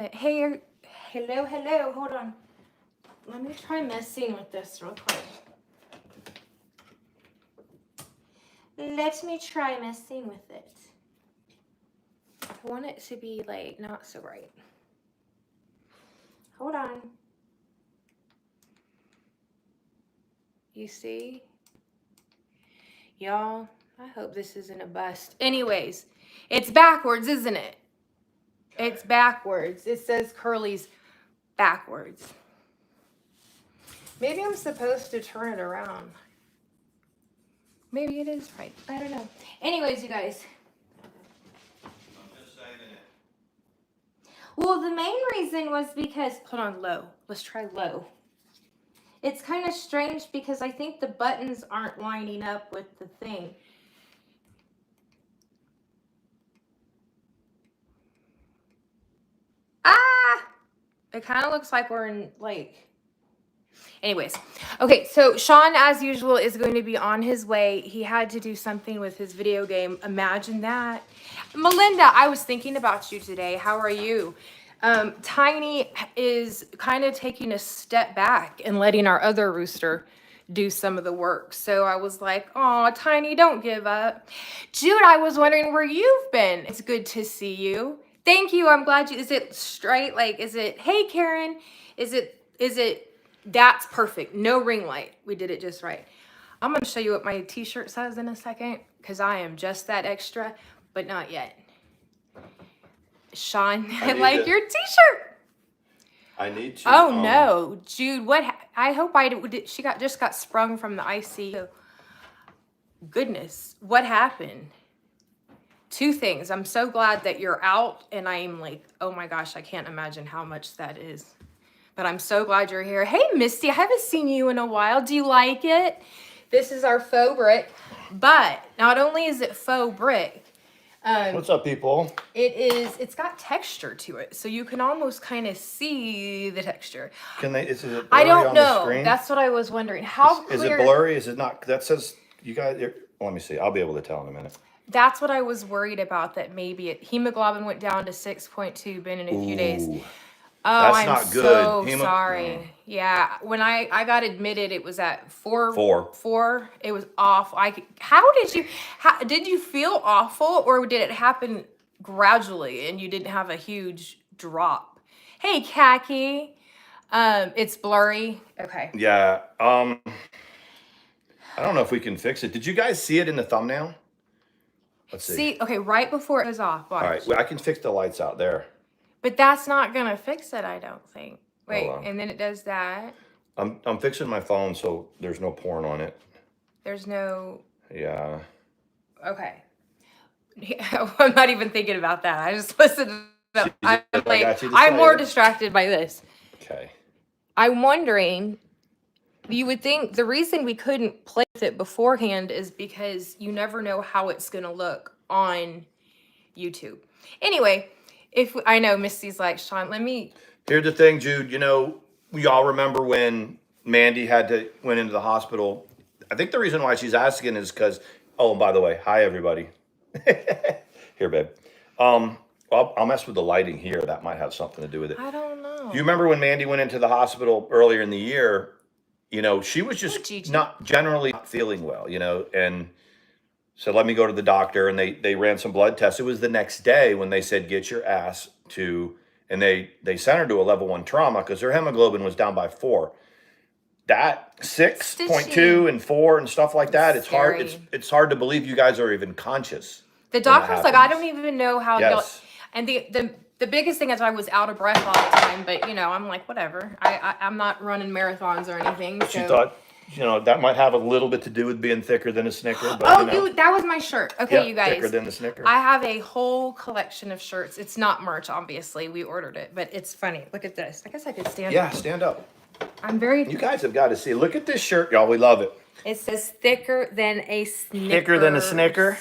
Hey, hello, hold on. Let me try messing with this real quick. Let me try messing with it. I want it to be like not so bright. Hold on. You see? Y'all, I hope this isn't a bust. Anyways, it's backwards, isn't it? It's backwards. It says Curly's backwards. Maybe I'm supposed to turn it around. Maybe it is right. I don't know. Anyways, you guys. I'm just saving it. Well, the main reason was because, hold on, low. Let's try low. It's kind of strange because I think the buttons aren't lining up with the thing. Ah! It kind of looks like we're in, like... Anyways. Okay, so Sean, as usual, is going to be on his way. He had to do something with his video game. Imagine that. Melinda, I was thinking about you today. How are you? Tiny is kind of taking a step back and letting our other rooster do some of the work. So I was like, oh, Tiny, don't give up. Jude, I was wondering where you've been. It's good to see you. Thank you. I'm glad you, is it straight? Like, is it, hey, Karen, is it, that's perfect. No ring light. We did it just right. I'm going to show you what my t-shirt says in a second because I am just that extra, but not yet. Sean, I like your t-shirt. I need to. Oh no, Jude, what? I hope she just got sprung from the ICU. Goodness, what happened? Two things. I'm so glad that you're out, and I'm like, oh my gosh, I can't imagine how much that is. But I'm so glad you're here. Hey, Misty, I haven't seen you in a while. Do you like it? This is our faux brick, but not only is it faux brick, What's up, people? it's got texture to it, so you can almost kind of see the texture. Can they? Is it blurry I don't on know. the screen? That's what I was wondering. How Is clear? it blurry? Is it not? That says you guys. Let me see. I'll be able to tell in a minute. That's what I was worried about. That maybe hemoglobin went down to 6.2. Been in a few days. Ooh, Oh, that's I'm not good. so sorry. Yeah, when I got admitted, it was at 4. 4. It was awful. How did you feel awful, or did it happen gradually and you didn't have a huge drop? Hey, Khaki. It's blurry. Okay. Yeah. I don't know if we can fix it. Did you guys see it in the thumbnail? Let's see. Okay, right before it was off. Watch. All right. Well, I can fix the lights out there. But that's not gonna fix it, I don't think. Wait, Hold on. and then it does that. I'm fixing my phone so there's no porn on it. There's no. Yeah. Okay. I'm not even thinking about that. I just listened. I'm more distracted by this. Okay. I'm wondering. You would think the reason we couldn't play with it beforehand is because you never know how it's gonna look on YouTube. Anyway. I know Misty's like, Sean, let me. Here's the thing, Jude. You know, we all remember when Mandi went into the hospital. I think the reason why she's asking is because, oh, and by the way, hi, everybody. Here, babe. I'll mess with the lighting here. That might have something to do with it. I don't know. Do you remember when Mandi went into the hospital earlier in the year? You know, she was just not generally not feeling well, you know, and so let me go to the doctor, and they ran some blood tests. It was the next day when they said, get your ass to, and they sent her to a level 1 trauma because her hemoglobin was down by 4. That 6.2 and 4 and stuff like that, it's hard. It's hard to believe you guys are even conscious. The doctor's like, I don't even know how. Yes. And the biggest thing is I was out of breath all the time, but you know, I'm like, whatever. I'm not running marathons or anything. She thought, you know, that might have a little bit to do with being thicker than a Snicker. But, that was my shirt. Okay, yeah, you guys. Thicker than the Snicker. I have a whole collection of shirts. It's not merch, obviously. We ordered it, but it's funny. Look at this. I guess I could stand up. Yeah, stand up. I'm very... You guys have got to see. Look at this shirt, y'all. We love it. It says thicker than a Snicker. Thicker than a Snicker.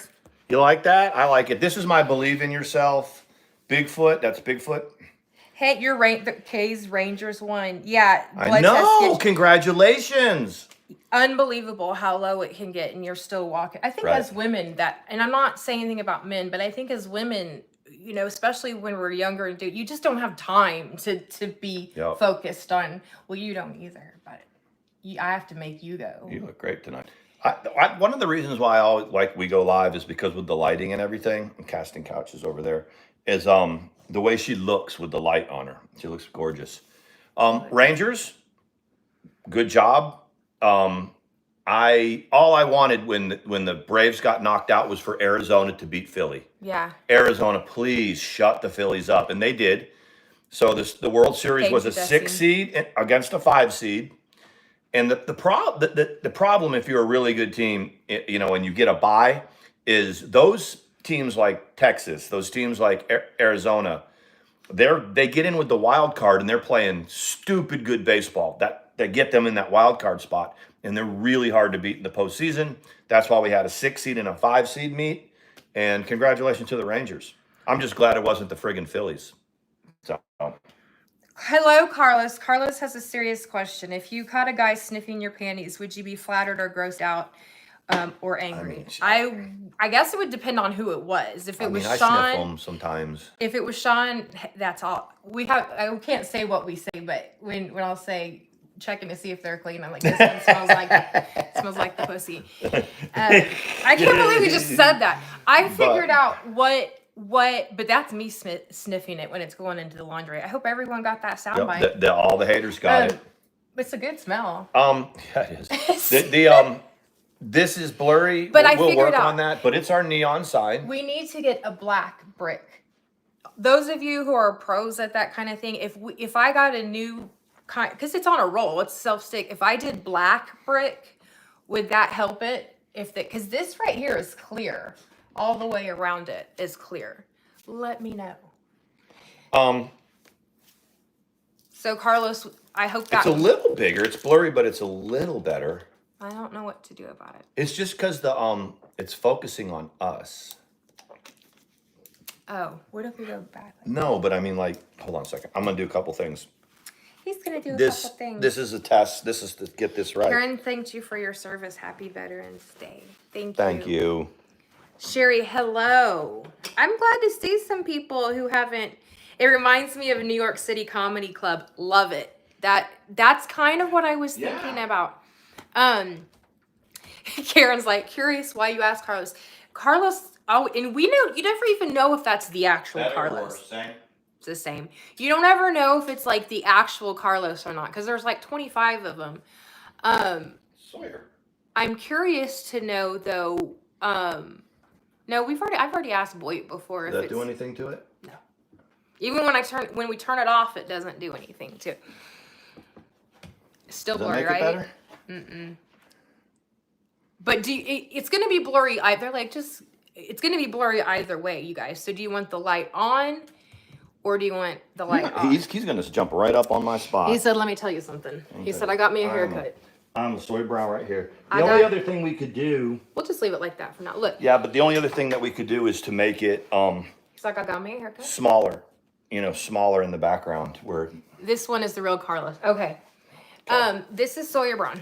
You like that? I like it. This is my Believe in Yourself. Bigfoot. That's Bigfoot. Hey, the K's Rangers won. Yeah. I know. Congratulations. Unbelievable how low it can get, and you're still walking. I think as women and I'm not saying anything about men, but I think as women you know, especially when we're younger and you just don't have time to be focused on, well, you don't either, but I have to make you go. You look great tonight. One of the reasons why I always like we go live is because with the lighting and everything, and casting couches over there, is the way she looks with the light on her. She looks gorgeous. Rangers, good job. All I wanted when the Braves got knocked out was for Arizona to beat Philly. Yeah. Arizona, please shut the Phillies up, and they did. So the World Series was a 6 seed against a 5 seed. And the problem, if you're a really good team, you know, and you get a bye, is those teams like Texas, those teams like Arizona, they get in with the wild card and they're playing stupid good baseball that get them in that wild card spot, and they're really hard to beat in the postseason. That's why we had a 6 seed and a 5 seed meet. And congratulations to the Rangers. I'm just glad it wasn't the friggin' Phillies. So. Hello, Carlos. Carlos has a serious question. If you caught a guy sniffing your panties, would you be flattered or grossed out or angry? I guess it would depend on who it was. If it was Sean, I sniff them sometimes. If it was Sean, that's all. I can't say what we say, but when I'll say checking to see if they're clean, I'm like, this one smells like the pussy. I can't believe we just said that. I figured out what, but that's me sniffing it when it's going into the laundry. I hope everyone got that soundbite. All the haters got it. It's a good smell. Yeah, it is. This is blurry. But we'll work on that. But it's our neon side. We need to get a black brick. Those of you who are pros at that kind of thing, if I got a new kind, because it's on a roll, it's self-stick. If I did black brick, would that help it? Because this right here is clear. All the way around it is clear. Let me know. So Carlos, I hope that it's a little bigger. It's blurry, but it's a little better. I don't know what to do about it. It's just because it's focusing on us. Oh, what if we go back? No, but I mean, like, hold on a second. I'm gonna do a couple things. He's gonna do a couple things. This is a test. This is to get this right. Karen thanked you for your service. Happy Veterans Day. Thank you. Sherry, hello. I'm glad to see some people who haven't. It reminds me of New York City Comedy Club. Love it. That's kind of what I was thinking about. Karen's like, curious why you asked Carlos. Carlos, and we know, you never even know if that's the actual Carlos. Same. It's the same. You don't ever know if it's like the actual Carlos or not, because there's like 25 of them. Sawyer. I'm curious to know though. No, I've already asked Boyd before. Does that do anything to it? No. Even when we turn it off, it doesn't do anything to it. Still blurry, right? Does that make it better? Mm-mm. But it's going to be blurry either. It's going to be blurry either way, you guys. So do you want the light on, or do you want the light off? He's going to jump right up on my spot. He said, "Let me tell you something." Okay. He said, "I got me a haircut." I'm a soy brow right here. The only other thing we could do... We'll just leave it like that for now. Look. Yeah, but the only other thing that we could do is to make it... He's like, "I got me a haircut." Smaller. Smaller in the background. Where this one is the real Carlos. Okay. This is Sawyer Braun.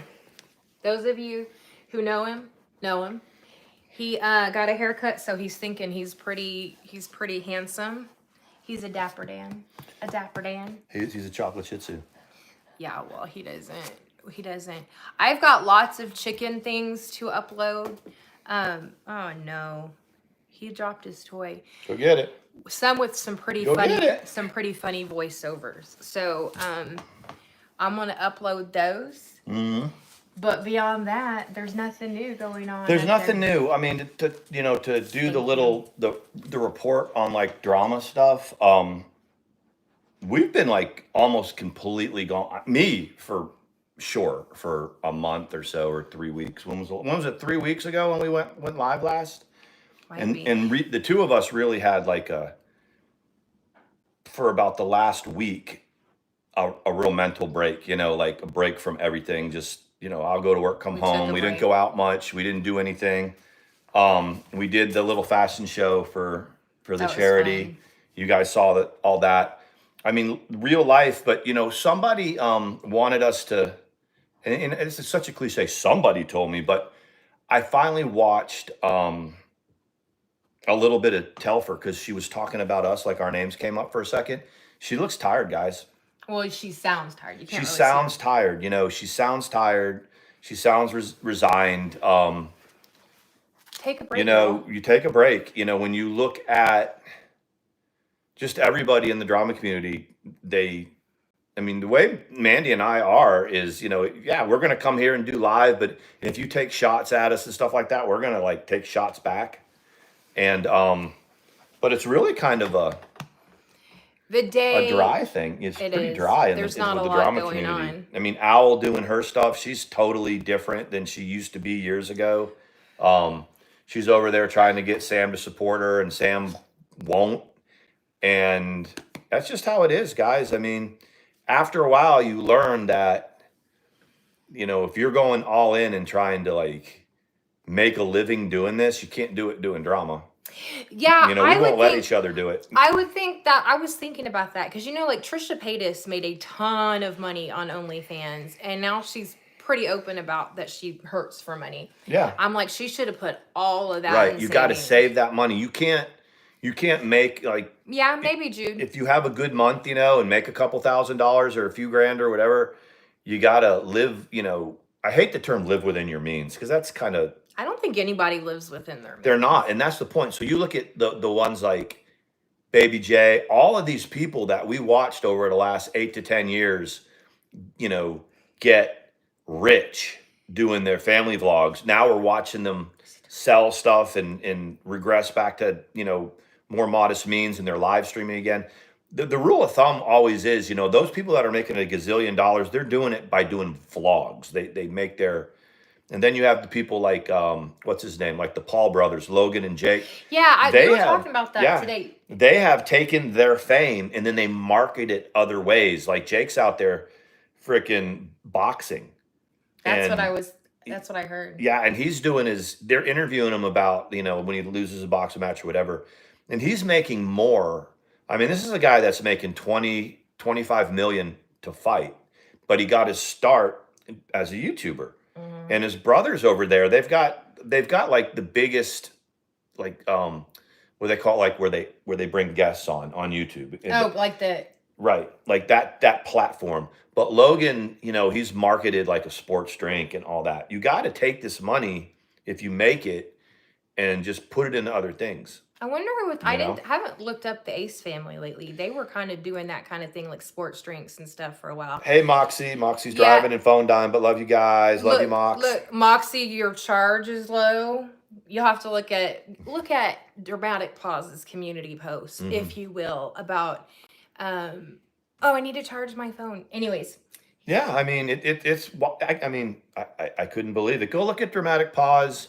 Those of you who know him, know him. He got a haircut, so he's thinking he's pretty handsome. He's a dapper Dan. He's a chocolate Shih Tzu. Yeah, well, he doesn't. I've got lots of chicken things to upload. Oh no. He dropped his toy. Go get it. Some with some pretty funny voiceovers. So I'm gonna upload those. Mm-hmm. But beyond that, there's nothing new going on. There's nothing new. I mean, to do the report on like drama stuff. We've been like almost completely gone. Me for sure for a month or so, or 3 weeks. When was it? 3 weeks ago when we went live last. The two of us really had like for about the last week a real mental break. Like a break from everything. Just I'll go to work, come home. We didn't go out much. We didn't do anything. We did the little fashion show for the charity. You guys saw all that. I mean, real life, but somebody wanted us to, and this is such a cliche, somebody told me, but I finally watched, I a little bit of Telfer because she was talking about us, like our names came up for a second. She looks tired, guys. Well, she sounds tired. You can't. She really sounds see tired. You know, she sounds tired. She sounds resigned. Take a break. You know, you take a break. You know, when you look at just everybody in the drama community, I mean, the way Mandi and I are is, you know, yeah, we're going to come here and do live, but if you take shots at us and stuff like that, we're going to like take shots back. And, but it's really kind of a dry thing. It's pretty dry with the drama community. I mean, Owl doing her stuff, she's totally different than she used to be years ago. She's over there trying to get Sam to support her, and Sam won't. And that's just how it is, guys. I mean, after a while, you learn that, you know, if you're going all in and trying to like make a living doing this, you can't do it doing drama. Yeah, you know, we won't let each other do it. I would think that. I was thinking about that because, you know, like Trisha Paytas made a ton of money on OnlyFans, and now she's pretty open about that she hurts for money. Yeah, I'm like, she should have put all of that. Right, you got to save that money. You can't make like. Yeah, maybe Jude. If you have a good month, you know, and make a couple $1,000s or a few grand or whatever, you got to live. You know, I hate the term "live within your means" because that's kind of. I don't think anybody lives within their means. They're not, and that's the point. So you look at the ones like Baby J, all of these people that we watched over the last 8 to 10 years, you know, get rich doing their family vlogs. Now we're watching them sell stuff and regress back to, you know, more modest means, and they're live streaming again. The rule of thumb always is, you know, those people that are making a gazillion dollars, they're doing it by doing vlogs. They make their. And then you have the people like, what's his name? Like the Paul brothers, Logan and Jake. Yeah, we were talking about that today. They have taken their fame and then they market it other ways. Like Jake's out there freaking boxing. That's what I heard. Yeah, and he's doing they're interviewing him about, you know, when he loses a boxing match or whatever. And he's making more. I mean, this is a guy that's making 25 million to fight. But he got his start as a YouTuber. And his brothers over there, they've got like the biggest, like what they call it, like where they bring guests on YouTube. Right, like that platform. But Logan, you know, he's marketed like a sports drink and all that. You got to take this money if you make it and just put it into other things. I wonder haven't looked up the Ace family lately. They were kind of doing that kind of thing, like sports drinks and stuff for a while. Hey, Moxie's driving and phone dying, but love you guys. Love you, Mox. Look, Moxie, your charge is low. You'll have to look at Dramatic Pause's community post, if you will, about I need to charge my phone. Anyways. Yeah, I mean I couldn't believe it. Go look at Dramatic Pause.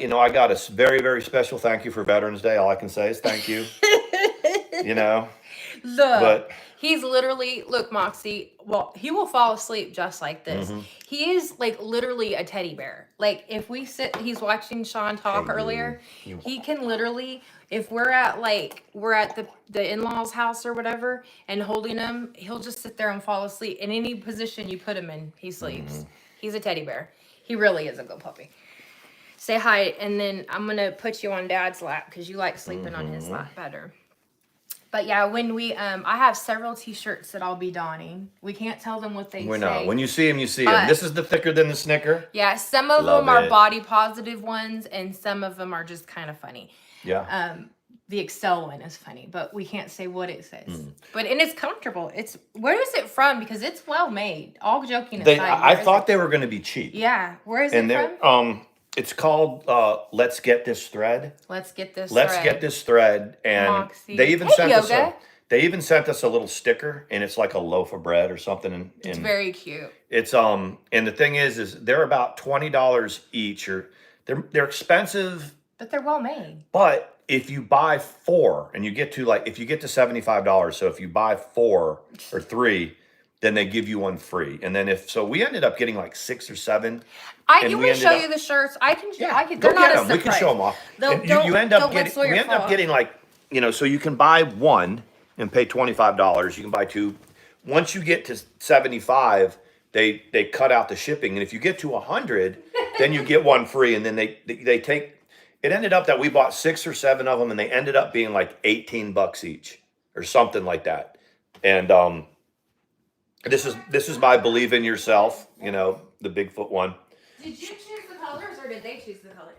You know, I got a very, very special thank you for Veterans Day. All I can say is thank you. You know, he's literally, Moxie, well, he will fall asleep just like this. He is like literally a teddy bear. Like if he's watching Sean talk earlier, he can literally, if we're at the in-laws house or whatever and holding him, he'll just sit there and fall asleep. In any position you put him in, he sleeps. He's a teddy bear. He really is a good puppy. Say hi, and then I'm going to put you on Dad's lap because you like sleeping on his lap better. But yeah, when I have several t-shirts that I'll be donning. We can't tell them what they say. We're not. When you see them, you see them. This is the thicker than the Snicker. Yeah, some of them are body positive ones, and some of them are just kind of funny. Yeah. The Excel one is funny, but we can't say what it says. And it's comfortable. Where is it from? Because it's well made. All joking aside. I thought they were going to be cheap. Yeah. Where is it from? It's called Let's Get This Thread. Let's Get This Thread. And Moxie. they even sent us a little sticker, and it's like a loaf of bread or something. It's very cute. It's and the thing is they're about $20 each, or they're expensive. But they're well made. But if you buy 4 and you get to $75, so if you buy 4 or 3, then they give you one free. And then we ended up getting like 6 or 7. I can show you the shirts. I can. They're not a surprise. We can show them off. We end up getting like, you know, so you can buy 1 and pay $25. You can buy 2. Once you get to 75, they cut out the shipping. And if you get to 100, then you get one free. And then they take, it ended up that we bought 6 or 7 of them, and they ended up being like $18 each or something like that. And this is my believe in yourself, you know, the Bigfoot one. Did you choose the colors or did they choose the colors?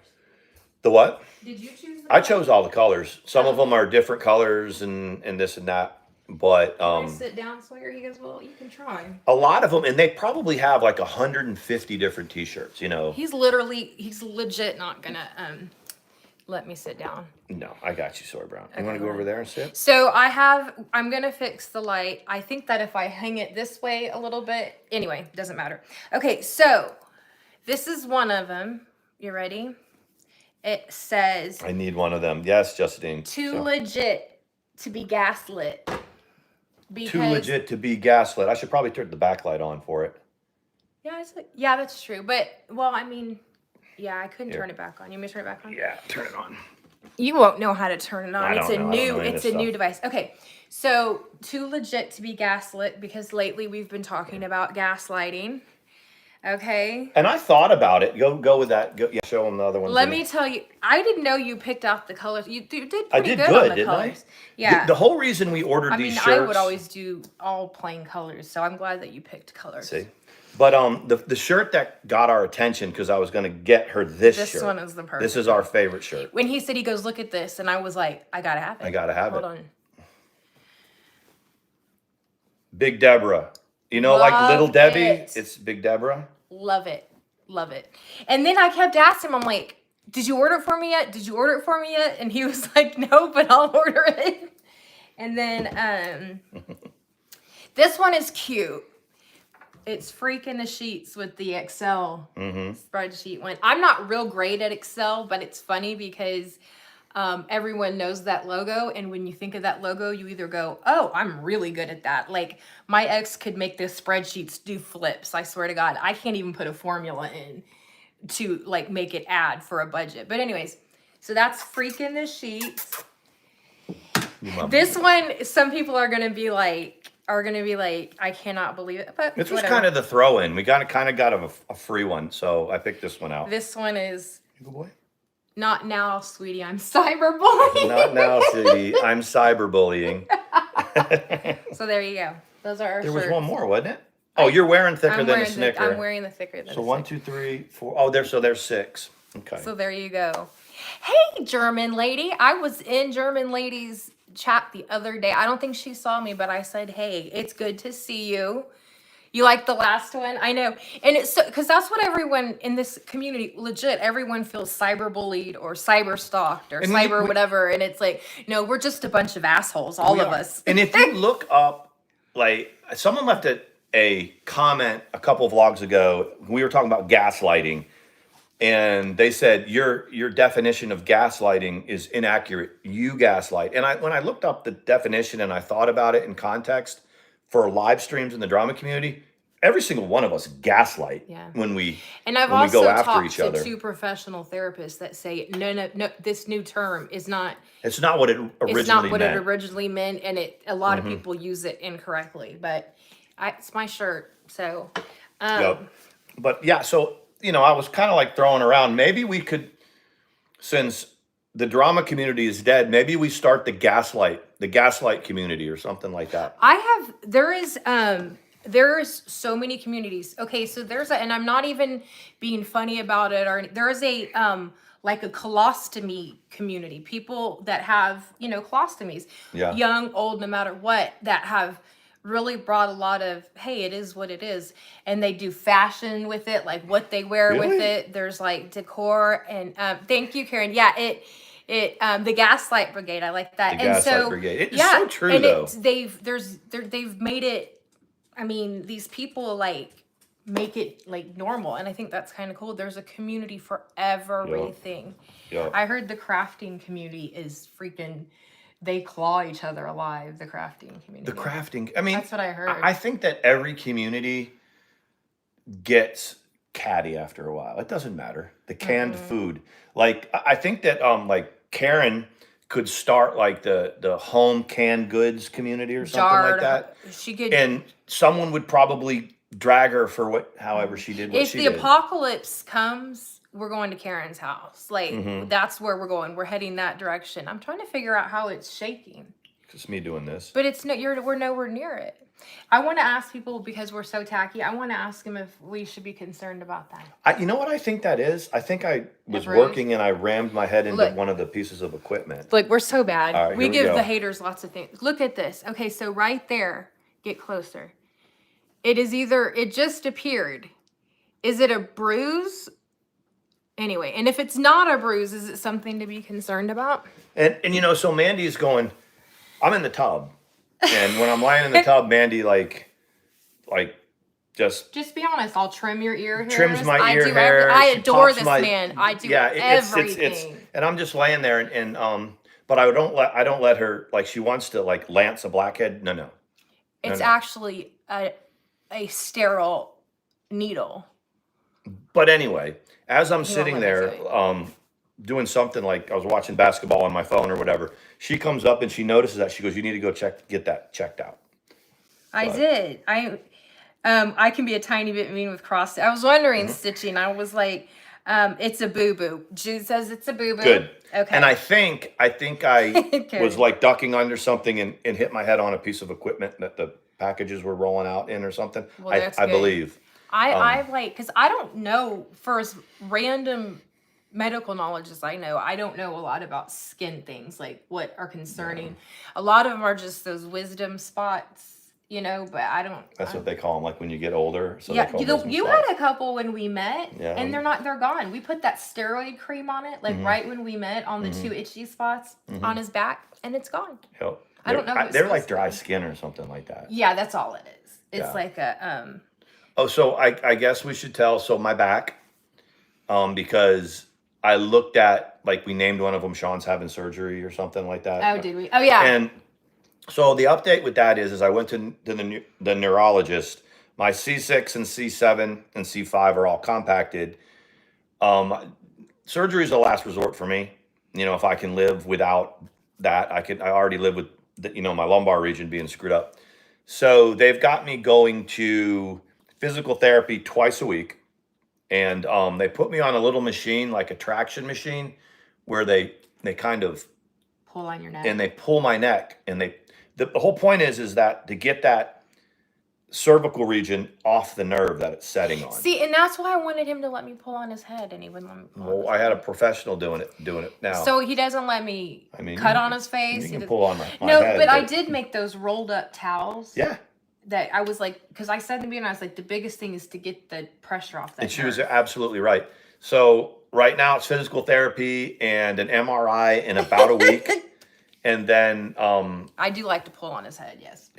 The what? Did you choose the I colors? chose all the colors. Some of them are different colors and this and that. But I sit down, Sawyer. He goes, well, you can try. A lot of them, and they probably have like 150 different T-shirts. You know, he's legit not gonna let me sit down. No, I got you, Sawyer Brown. Okay, You want to go over there and sit? So I'm gonna fix the light. I think that if I hang it this way a little bit, anyway, doesn't matter. Okay, so this is one of them. You ready? It says, I need one of them. Yes, Justine. Too legit to be gaslit. Too legit to be gaslit. I should probably turn the backlight on for it. Yeah, that's true. But, well, I mean, yeah, I couldn't turn it back on. You want me to turn it back on? Yeah, turn it on. You won't know how to turn it on. It's a new stuff. device. Okay, so too legit to be gaslit because lately we've been talking about gaslighting. Okay. And I thought about it. Go with that. Go, yeah, show them the other one. Let me tell you, I didn't know you picked out the colors. You did pretty I did good good, on the didn't colors. I? Yeah. The whole reason we ordered these shirts. I would always do all plain colors, so I'm glad that you picked colors. See, but the shirt that got our attention because I was going to get her this shirt. This one is the perfect. This is our favorite shirt. When he said, he goes, look at this, and I was like, I gotta have it. I gotta have it. Hold on. Big Deborah. You know, like Little Debbie. It's Big Deborah. Love it. Love it. And then I kept asking him, I'm like, did you order it for me yet? Did you order it for me yet? And he was like, no, but I'll order it. And then this one is cute. It's freaking the sheets with the Excel spreadsheet one. I'm not real great at Excel, but it's funny because everyone knows that logo. And when you think of that logo, you either go, oh, I'm really good at that. Like my ex could make this spreadsheets do flips. I swear to God, I can't even put a formula in to like make it add for a budget. But anyways, so that's freaking the sheets. This one, some people are going to be like, I cannot believe it. But this was kind of the throw-in. We kind of got a free one, so I picked this one out. This one is Good boy. Not now, sweetie. I'm cyberbullying. Not now, sweetie. I'm cyberbullying. So there you go. Those are our There shirts. was one more, wasn't it? Oh, you're wearing thicker than a Snicker. I'm wearing the thicker than a So 1, 2, 3, 4. Oh, there's 6. Okay. So there you go. Hey, German lady. I was in German lady's chat the other day. I don't think she saw me, but I said, hey, it's good to see you. You like the last one? I know. And it's so, because that's what everyone in this community, legit, everyone feels cyberbullied or cyber stalked or cyber whatever. And it's like, no, we're just a bunch of assholes, all of us. And if you look up, like, someone left a comment a couple vlogs ago. We were talking about gaslighting. And they said, your definition of gaslighting is inaccurate. You gaslight. And when I looked up the definition and I thought about it in context for live streams in the drama community, every single one of us gaslight when we also go after talked each other. To two professional therapists that say, no, this new term is not. It's not what it originally meant. It's not what it originally meant, and a lot of people use it incorrectly. But it's my shirt, so. But yeah, so. I was kind of like throwing around. Maybe we could, since the drama community is dead, maybe we start the gaslight community or something like that. There is so many communities. Okay, so and I'm not even being funny about it, or there is a like a colostomy community. People that have, colostomies, young, old, no matter what, that have really brought a lot of, hey, it is what it is, and they do fashion with it, like what they wear with it. There's like decor, and thank you, Karen. Yeah, the Gaslight Brigade. I like that. The Gaslight Brigade. It is so true, and though. They've made it. I mean, these people like make it like normal, and I think that's kind of cool. There's a community for everything. Yep. I heard the crafting community is freaking. They claw each other alive, the crafting community. The crafting, I mean, that's what I heard. I think that every community gets catty after a while. It doesn't matter. The canned food. Like, I think that, like, Karen could start, like, the home canned goods community or something like that. She could. And someone would probably drag her for however she did what she did. If the apocalypse comes, we're going to Karen's house. Like, Mhm. that's where we're going. We're heading that direction. I'm trying to figure out how it's shaking. It's me doing this. But it's no, we're nowhere near it. I want to ask people, because we're so tacky, I want to ask them if we should be concerned about that. You know what I think that is? I think I was bruise? working and I rammed my head into Look. one of the pieces of equipment. Look, we're so bad. All right, we here we give go. the haters lots of things. Look at this. Okay, so right there, get closer. It is either, it just appeared. Is it a bruise? Anyway, and if it's not a bruise, is it something to be concerned about? And you know, so Mandy's going, I'm in the tub. And when I'm lying in the tub, Mandy like just be honest. I'll trim your ear hairs. trims my I ear do hair. I she adore pops this my- man. I do yeah, everything. it's and I'm just laying there and but I don't let her, like, she wants to like lance a blackhead. No. It's no. actually a sterile needle. But anyway, as I'm won't sitting let me there, say doing something, like I was watching basketball on my phone or whatever, she comes up and she notices that. She goes, "You need to go get that checked out." I But- did. I can be a tiny bit mean with cross. I was wondering stitching. I was like, it's a boo-boo. Jude says it's a boo-boo. Good. Okay. And I think I Okay. was like ducking under something and hit my head on a piece of equipment that the packages were rolling out in or something. Well, that's I good. believe. I like, because I don't know, for as random medical knowledge as I know, I don't know a lot about skin things, like what are concerning. A lot of them are just those wisdom spots, you know, but I don't. That's what they call them, like when you get older. So Yeah, they call you had a couple when we met, Yeah. and they're gone. We put that steroid cream on it, like right when we met, on the two itchy spots on his back, and it's gone. Yep. I don't know if it's They're like supposed to dry be. skin or something like that. Yeah, that's all it is. It's Yeah. like a Oh, so I guess we should tell. So my back, because I looked at, like, we named one of them Sean's having surgery or something like that. Oh, did we? Oh, yeah. And so the update with that is I went to the neurologist. My C6 and C7 and C5 are all compacted. Surgery is the last resort for me. You know, if I can live without that, I already live with my lumbar region being screwed up. So they've got me going to physical therapy twice a week. And they put me on a little machine, like a traction machine, where they kind of pull on your neck. and they pull my neck. And the whole point is that to get that cervical region off the nerve that it's setting on. See, and that's why I wanted him to let me pull on his head, and he wouldn't let me pull on his Well, I had a head. professional doing it now. So he doesn't let me cut on his face. You He can does- pull on my No, head, but I did make those rolled up towels. Yeah. That I was like, because I said to me, and I was like, the biggest thing is to get the pressure off that. And she was nerve. absolutely right. So right now it's physical therapy and an MRI in about a week. And then I do like to pull on his head, yes.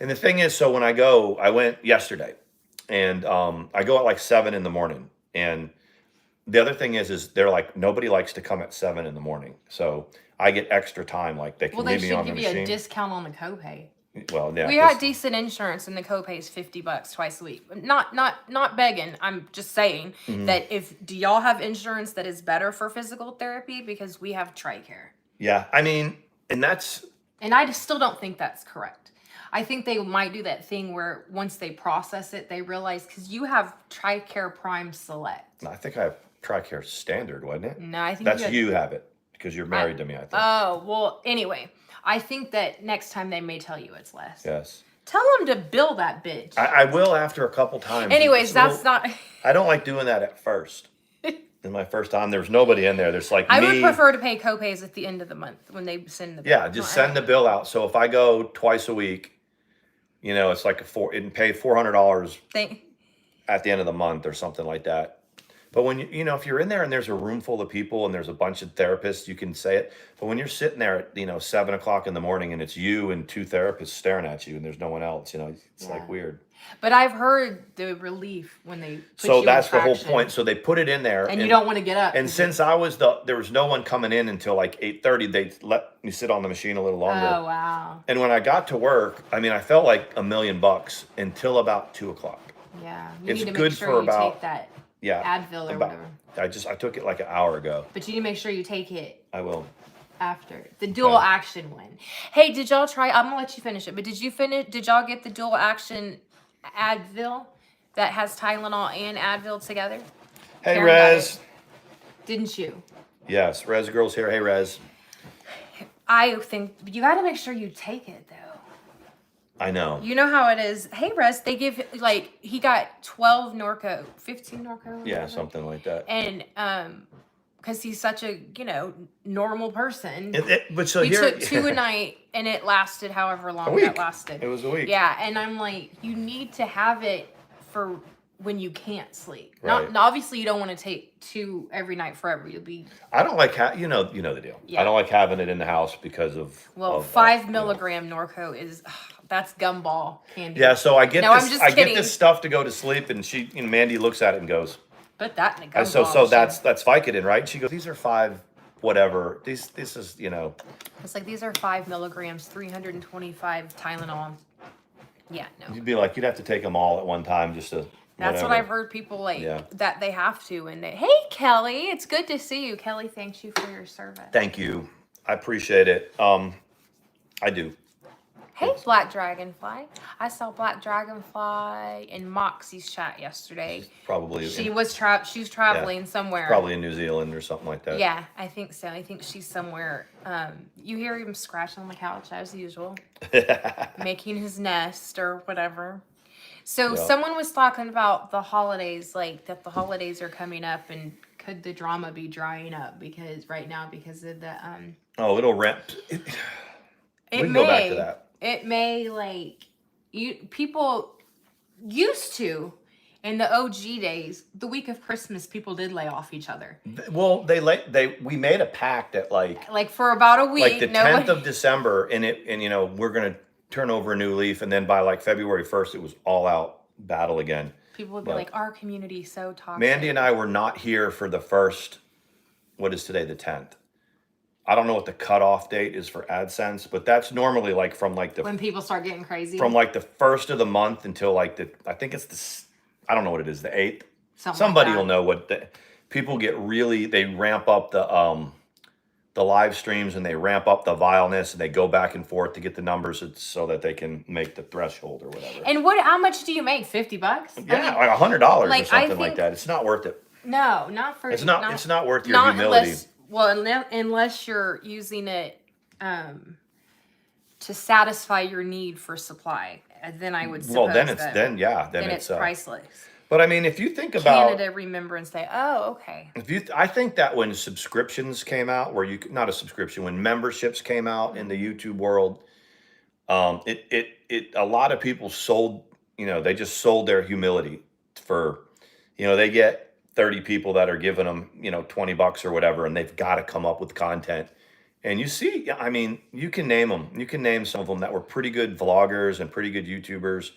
and the thing is, so when I went yesterday, and I go at like 7 in the morning. And the other thing is they're like, nobody likes to come at 7 in the morning. So I get extra time, like they can Well, they leave me should on the give you machine. a discount on the copay. Well, yeah. We got decent insurance, and the copay is $50 twice a week. Not begging. I'm just saying that do y'all have insurance that is better for physical therapy? Because we have TRICARE. Yeah, I mean, and I still don't think that's correct. I think they might do that thing where once they process it, they realize, because you have TRICARE Prime Select. I think I have TRICARE Standard, wasn't it? No, I think That's you have it because you're married to me, I think. Oh, well, anyway, I think that next time they may tell you it's less. Yes. Tell them to bill that bitch. I will after a couple times. Anyways, that's not. I don't like doing that at first. In my first time, there was nobody in there. There's like I me. would prefer to pay copays at the end of the month when they send the bill. Yeah, just send the bill out. So if I go twice a week, it's like and pay $400 at the end of the month or something like that. But when if you're in there and there's a room full of people and there's a bunch of therapists, you can say it. But when you're sitting there at 7 o'clock in the morning and it's you and 2 therapists staring at you and there's no one else, it's like weird. But I've heard the relief when they put So you that's in the whole traction, point. So they put it in there, and you don't want to get up. And since there was no one coming in until like 8:30, they let me sit on the machine a little longer. Oh wow. And when I got to work, I felt like $1 million until about 2 o'clock. Yeah, you It's need to good make sure for you about- take that Yeah. Advil or whatever. I took it like an hour ago. But you need to make sure you take it I will. after the dual action one. Hey, did y'all try? I'm gonna let you finish it. But did y'all get the dual action Advil that has Tylenol and Advil together? Hey, Karen got Rez. it. Didn't you? Yes, Rez Girl's here. Hey, Rez. I think you got to make sure you take it, though. I know. You know how it is. Hey, Rez, they give, like, he got 12 Norco, 15 Norco? Yeah, something like that. And, because he's such a, normal person. But so we here, took 2 a night, and it lasted however long that lasted. It was a week. Yeah, and I'm like, you need to have it for when you can't sleep. Right. Not obviously, you don't want to take 2 every night forever. You'll be. I don't like you know the deal. Yeah. I don't like having it in the house because of. Well, 5 milligram Norco is that's gumball candy. Yeah, so I get no, this. I'm just I kidding. get this stuff to go to sleep, and she, Mandy looks at it and goes, "Put that in a gumball." So that's Vicodin, right? And she goes, "These are 5, whatever. This is It's like these are 5 milligrams, 325 Tylenol. Yeah, no. You'd be like, you'd have to take them all at one time just to. That's whatever. what I've heard people that they have to. And hey, Kelly, it's good to see you. Kelly, thanks you for your service. Thank you. I appreciate it. I do. Hey, Black Dragonfly. I saw Black Dragonfly in Moxie's chat yesterday. Probably. She was traveling somewhere. Probably in New Zealand or something like that. Yeah, I think so. I think she's somewhere. You hear him scratching on the couch as usual, making his nest or whatever. So someone was talking about the holidays, like that the holidays are coming up, and could the drama be drying up because of the Oh, it'll ramp. We can go back to that. It may people used to in the OG days, the week of Christmas, people did lay off each other. Well, we made a pact at like for about a week, like the 10th of December, and we're gonna turn over a new leaf, and then by like February 1st, it was all out battle again. People would be like, our community is so toxic. Mandy and I were not here for the first. What is today? The 10th. I don't know what the cutoff date is for AdSense, but that's normally like from like when people start getting crazy. From like the 1st of the month until like I think it's I don't know what it is, the 8th. Somebody will know what people get really. They ramp up the live streams, and they ramp up the vileness, and they go back and forth to get the numbers so that they can make the threshold or whatever. And how much do you make? $50? Yeah, like $100 or something like that. It's not worth it. No, not for. It's not worth your humility. Unless you're using it to satisfy your need for supply, then I would suppose. Well, then it's priceless. But I mean, if you think about Canada Remembrance Day, oh, okay. I think that when subscriptions came out, when memberships came out in the YouTube world, a lot of people sold. They just sold their humility for, they get 30 people that are giving them, $20 or whatever, and they've got to come up with content. And you see, I mean, you can name them. You can name some of them that were pretty good vloggers and pretty good YouTubers,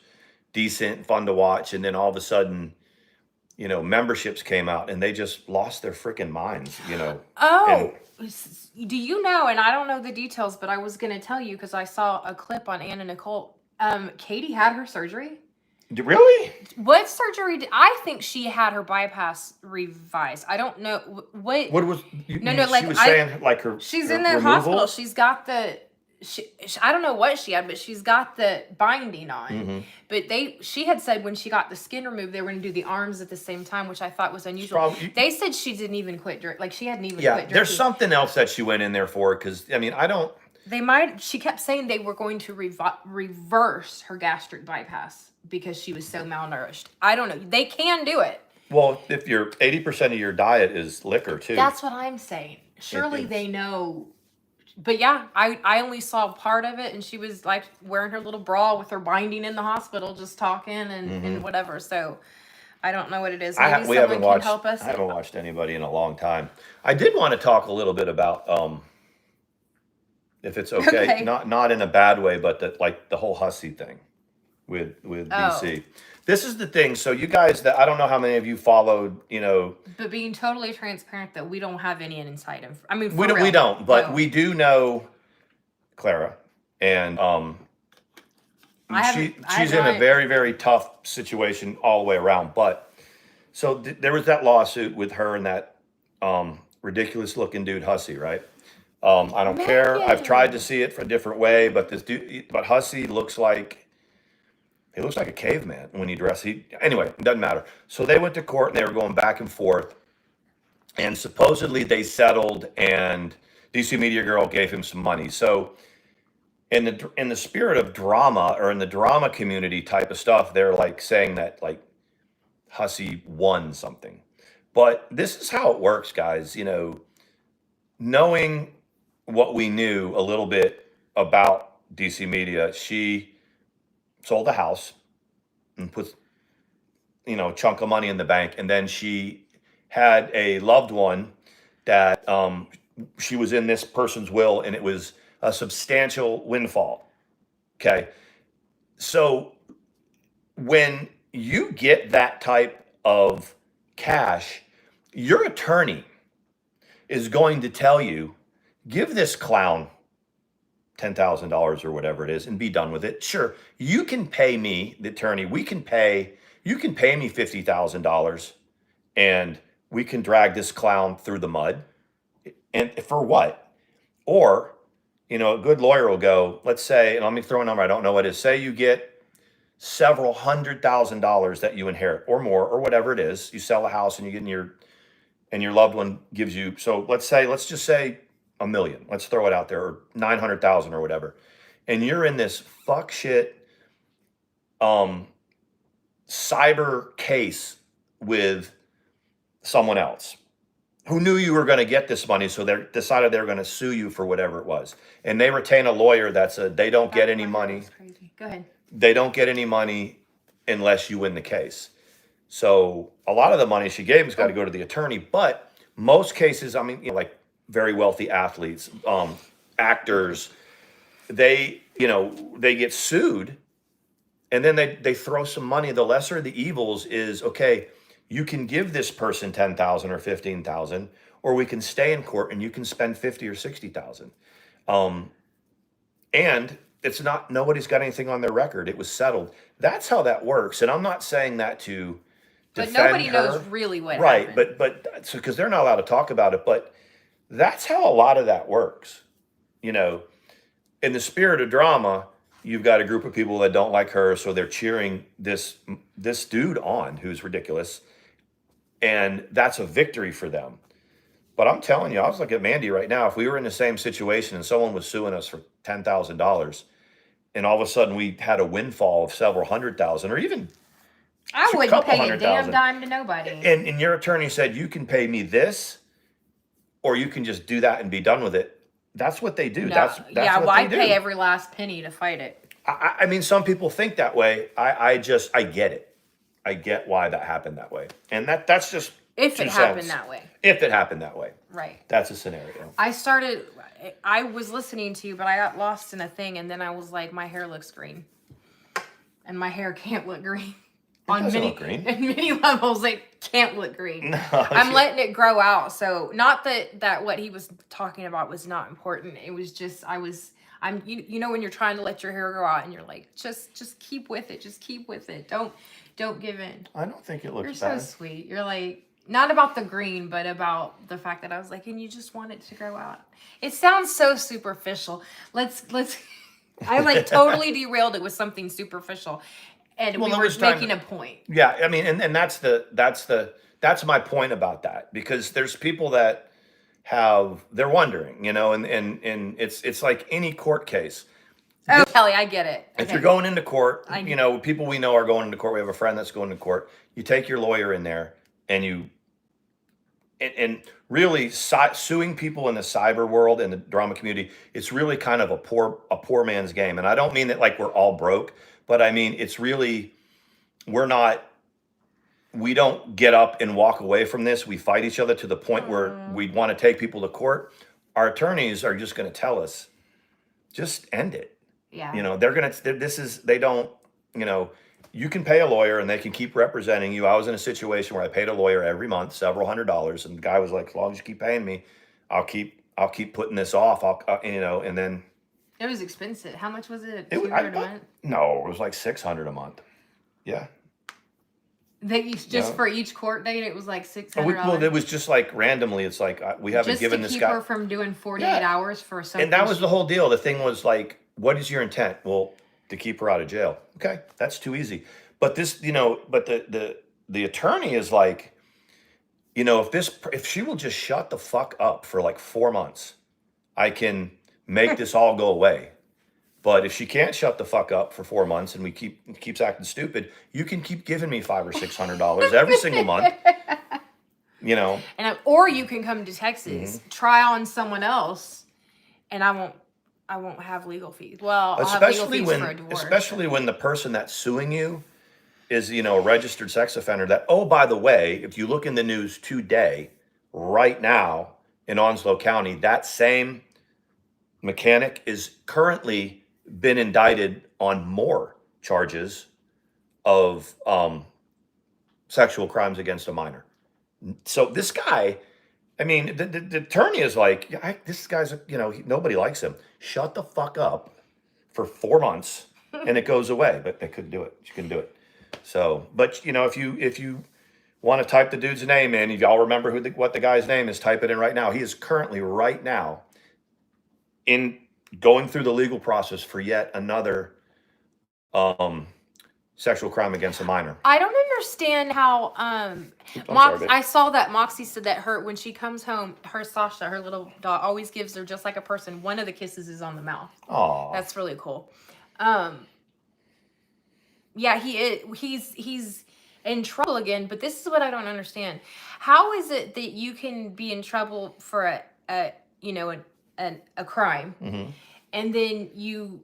decent, fun to watch. And then all of a sudden, memberships came out, and they just lost their freaking minds, Oh, do you know, and I don't know the details, but I was going to tell you because I saw a clip on Anna Nicole. Katie had her surgery. Really? What surgery? I think she had her bypass revised. I don't know what. What was? Like she was saying, like her. She's her in the removal? hospital. She's got the. I don't know what she had, but she's got the binding on. Mm-hmm. But she had said when she got the skin removed, they were going to do the arms at the same time, which I thought was unusual. They said she didn't even quit drinking. Like she hadn't even quit drinking. There's something else that she went in there for, because I mean, I don't. They might. She kept saying they were going to reverse her gastric bypass because she was so malnourished. I don't know. They can do it. Well, if 80% of your diet is liquor too. That's what I'm saying. Surely they know. But yeah, I only saw part of it, and she was like wearing her little bra with her binding in the hospital, just talking and whatever. So I don't know what it is. Maybe someone can help us. I haven't watched anybody in a long time. I did want to talk a little bit about, if it's okay. Not in a bad way, but the whole hussy thing with BC. This is the thing. So you guys, I don't know how many of you followed, But being totally transparent that we don't have any insight. I mean, we don't, but we do know Clara, and she's in a very, very tough situation all the way around. But so there was that lawsuit with her and that ridiculous looking dude Hussey, right? I don't care. I've tried to see it for a different way, but this dude, Hussey looks like he looks like a caveman when he dressed. Anyway, it doesn't matter. So they went to court and they were going back and forth. And supposedly they settled and DC Media Girl gave him some money. So in the spirit of drama, or in the drama community type of stuff, they're like saying that like Hussey won something. But this is how it works, guys. You know, knowing what we knew a little bit about DC Media, she sold the house and put, a chunk of money in the bank. And then she had a loved one that she was in this person's will, and it was a substantial windfall. Okay. So when you get that type of cash, your attorney is going to tell you, give this clown $10,000 or whatever it is and be done with it. Sure, you can pay me, the attorney, you can pay me $50,000 and we can drag this clown through the mud. And for what? Or, a good lawyer will go, let's say, and let me throw a number, I don't know what it is. Say you get several $100,000 that you inherit or more, or whatever it is. You sell a house and you get and your loved one gives you, so let's just say $1 million. Let's throw it out there, or 900,000 or whatever. And you're in this fuck shit cyber case with someone else who knew you were going to get this money, so they decided they were going to sue you for whatever it was. And they retain a lawyer they don't get any money. That's crazy. Go ahead. They don't get any money unless you win the case. So a lot of the money she gave has got to go to the attorney. But most cases, like very wealthy athletes, actors, they get sued, and then they throw some money. The lesser of the evils is, okay, you can give this person $10,000 or $15,000, or we can stay in court and you can spend $50,000 or $60,000. And it's not, nobody's got anything on their record. It was settled. That's how that works. And I'm not saying that to defend But nobody her. knows really what right, happened. but so because they're not allowed to talk about it, but that's how a lot of that works. In the spirit of drama, you've got a group of people that don't like her, so they're cheering this dude on who's ridiculous, and that's a victory for them. But I'm telling you, I was looking at Mandi right now. If we were in the same situation and someone was suing us for $10,000, and all of a sudden we had a windfall of several $100,000, or even I wouldn't pay a damn dime to nobody. And your attorney said, you can pay me this, or you can just do that and be done with it. That's what they do. No. That's yeah, what they do. pay every last penny to fight it. I mean, some people think that way. I get it. I get why that happened that way. And that's just If it happened that way. If it happened that way. Right. That's a scenario. I was listening to you, but I got lost in a thing, and then I was like, my hair looks green. And my hair can't look green. On many levels, it can't look green. No, I'm letting it grow out. So not that what he was talking about was not important. It was just I'm when you're trying to let your hair grow out and you're like, just keep with it. Just keep with it. Don't give in. I don't think it looks You're bad. so sweet. You're like, not about the green, but about the fact that I was like, and you just want it to grow out. It sounds so superficial. Let's I like totally derailed it with something superficial. And we were making a point. Yeah, I mean, and that's my point about that, because there's people that they're wondering, and it's like any court case. Oh, Kelly, I get it. If you're going into court, people we know are going into court. We have a friend that's going to court. You take your lawyer in there, and really suing people in the cyber world and the drama community, it's really kind of a poor man's game. And I don't mean that like we're all broke. But I mean, it's really, we don't get up and walk away from this. We fight each other to the point where we want to take people to court. Our attorneys are just going to tell us, just end it. Yeah. You can pay a lawyer and they can keep representing you. I was in a situation where I paid a lawyer every month, several $100s. And the guy was like, as long as you keep paying me, I'll keep putting this off. And then. It was expensive. How much was it? $200 a month? No, it was like $600 a month. Yeah. For each court date, it was like $600. Well, it was just like randomly. It's like we haven't given this guy. Just to keep her from doing 48 hours for something. And that was the whole deal. The thing was like, what is your intent? Well, to keep her out of jail. Okay, that's too easy. But this, but the attorney is like, if she will just shut the fuck up for like 4 months, I can make this all go away. But if she can't shut the fuck up for 4 months and keeps acting stupid, you can keep giving me $500 or $600 every single month. Or you can come to Texas, try on someone else, and I won't have legal fees. Well, I'll have legal fees for a divorce. Especially when the person that's suing you is, a registered sex offender that, oh, by the way, if you look in the news today, right now in Onslow County, that same mechanic is currently been indicted on more charges of sexual crimes against a minor. So this guy, I mean, the attorney is like, this guy's, nobody likes him. Shut the fuck up for 4 months and it goes away. But they couldn't do it. She couldn't do it. So, but if you want to type the dude's name in, if y'all remember what the guy's name is, type it in right now. He is currently right now in going through the legal process for yet another sexual crime against a minor. I don't understand how I saw that Moxie said that when she comes home, her Sasha, her little dog, always gives her, just like a person, one of the kisses is on the mouth. Oh, that's really cool. Yeah, he's in trouble again, but this is what I don't understand. How is it that you can be in trouble for a crime, and then you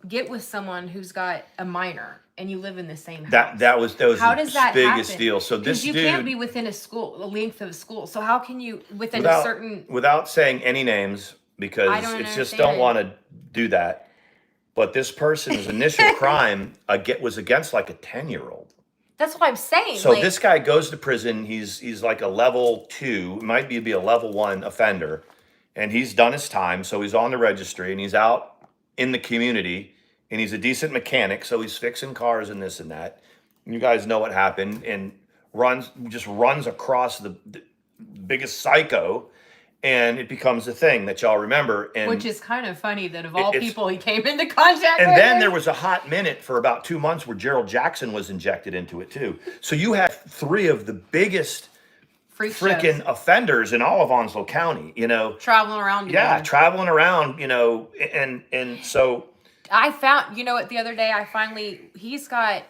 get with someone who's got a minor and you live in the same house? That was how does that biggest happen? Deal. So this you dude can't be within a length of a school. So how can you without saying any names, because it's just don't want to do that. But this person's initial crime was against like a 10-year-old. That's what I'm saying. So this guy goes to prison. He's like a level 2, might be a level 1 offender, and he's done his time. So he's on the registry and he's out in the community, and he's a decent mechanic. So he's fixing cars and this and that. You guys know what happened, and runs across the biggest psycho. And it becomes a thing that y'all remember. And which is kind of funny that of all people he came into contact with. And then there was a hot minute for about 2 months where Gerald Jackson was injected into it too. So you have 3 of the biggest freaking offenders in all of Onslow County, Traveling around. Yeah, traveling around, and so. I found, what, the other day he's got,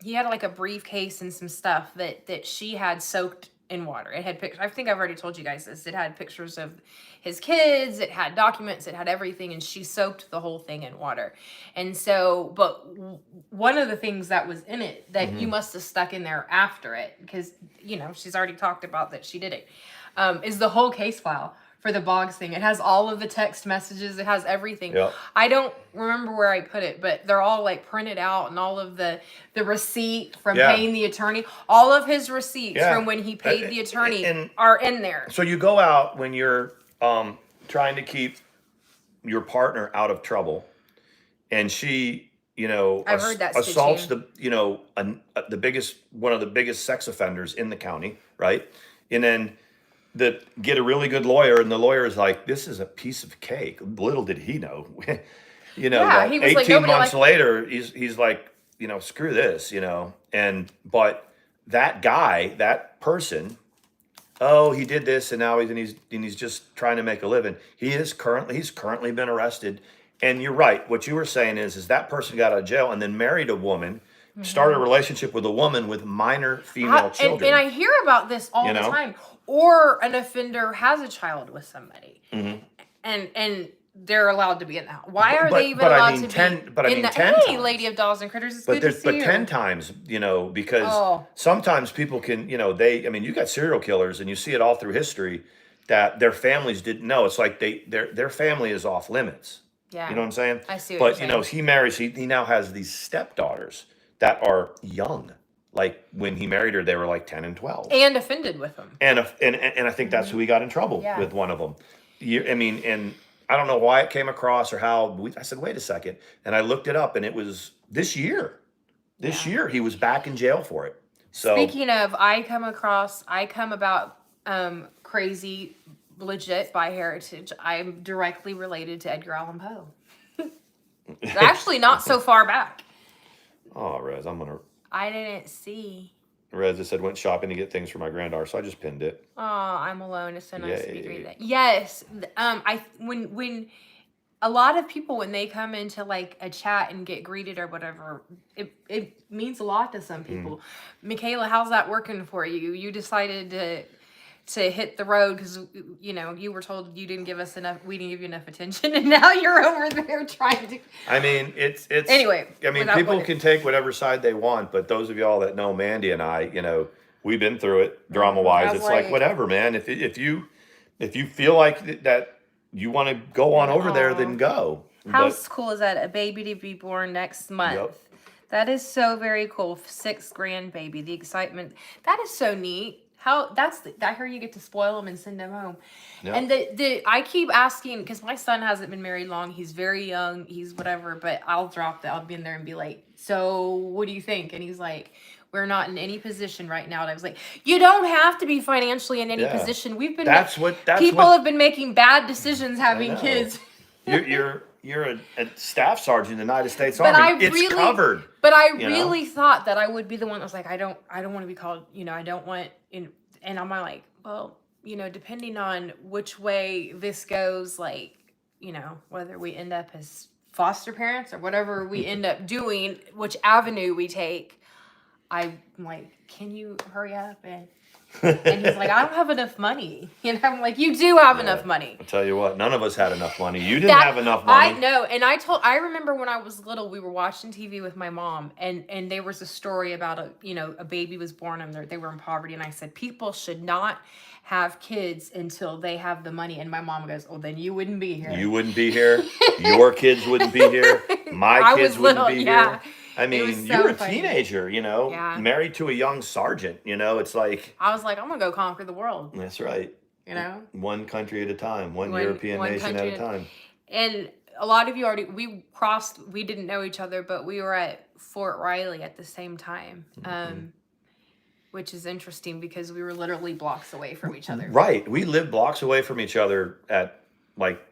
he had like a briefcase and some stuff that she had soaked in water. It had pictures. I think I've already told you guys this. It had pictures of his kids. It had documents. It had everything. And she soaked the whole thing in water. And so, but one of the things that was in it that you must have stuck in there after it, because, she's already talked about that she did it, is the whole case file for the Boggs thing. It has all of the text messages. It has everything. Yep. I don't remember where I put it, but they're all like printed out, and all of the receipt from paying the attorney, all of his receipts from when he paid the attorney are in there. So you go out when you're trying to keep your partner out of trouble, and she, I've heard that assaults one of the biggest sex offenders in the county, right? And then get a really good lawyer, and the lawyer is like, this is a piece of cake. Little did he know. He was 18 months later, he's like, screw this, but that guy, that person, he did this, and now he's just trying to make a living. He's currently been arrested. And you're right. What you were saying is that person got out of jail and then married a woman, started a relationship with a woman with minor female children. And I hear about this all the time. Or an offender has a child with somebody, and they're allowed to be in the house. Why are they even allowed to be in the Hey, Lady of Dolls and Critters, it's good to see you. 10 times, because sometimes people can, you got serial killers, and you see it all through history, that their families didn't know. It's like their family is off limits. Yeah. You know what I'm saying? I see what you're saying. He marries, he now has these stepdaughters that are young. Like when he married her, they were like 10 and 12. And offended with him. And I think that's who he got in trouble with, one of them. And I don't know why it came across or how. I said, wait a second. And I looked it up, and it was this year. This year, he was back in jail for it. So speaking of, I come about crazy, legit by heritage. I'm directly related to Edgar Allan Poe. Actually, not so far back. Oh, Rez, I didn't see. Rez, it said went shopping to get things for my granddaughter, so I just pinned it. Oh, I'm alone. It's so nice to be Yay. greeted. Yes. When a lot of people, when they come into like a chat and get greeted or whatever, it means a lot to some people. Michaela, how's that working for you? You decided to hit the road because you were told we didn't give you enough attention, and now you're over there trying to. I mean, it's anyway. I mean, people can take whatever side they want, but those of y'all that know Mandi and I, we've been through it drama wise. It's like whatever, man. If you feel like that you want to go on over there, then go. How cool is that? A baby to be born next month. Yep. That is so very cool. 6th grandbaby. The excitement. That is so neat. I hear you get to spoil them and send them home. Yep. And I keep asking, because my son hasn't been married long. He's very young. He's whatever, but I'll drop that. I'll be in there and be like, so what do you think? And he's like, we're not in any position right now. And I was like, you don't have to be financially in any position. We've been people have been making bad decisions having kids. You're a staff sergeant in the United States Army. It's covered. But I really thought that I would be the one that was like, I don't want to be called, I don't want and I'm like, well, depending on which way this goes, like, whether we end up as foster parents or whatever we end up doing, which avenue we take, I'm like, can you hurry up? And he's like, I don't have enough money. I'm like, you do have enough money. I'll tell you what, none of us had enough money. You didn't have enough money. I know. And I remember when I was little, we were watching TV with my mom, and there was a story about a baby was born and they were in poverty. And I said, people should not have kids until they have the money. And my mom goes, oh, then you wouldn't be here. You wouldn't be here. Your kids wouldn't be here. My kids wouldn't be here. I mean, you're a teenager, married to a young sergeant, it's like... I was like, I'm going to go conquer the world. That's right. One country at a time, one European nation at a time. And a lot of you we didn't know each other, but we were at Fort Riley at the same time, which is interesting because we were literally blocks away from each other. Right. We lived blocks away from each other at like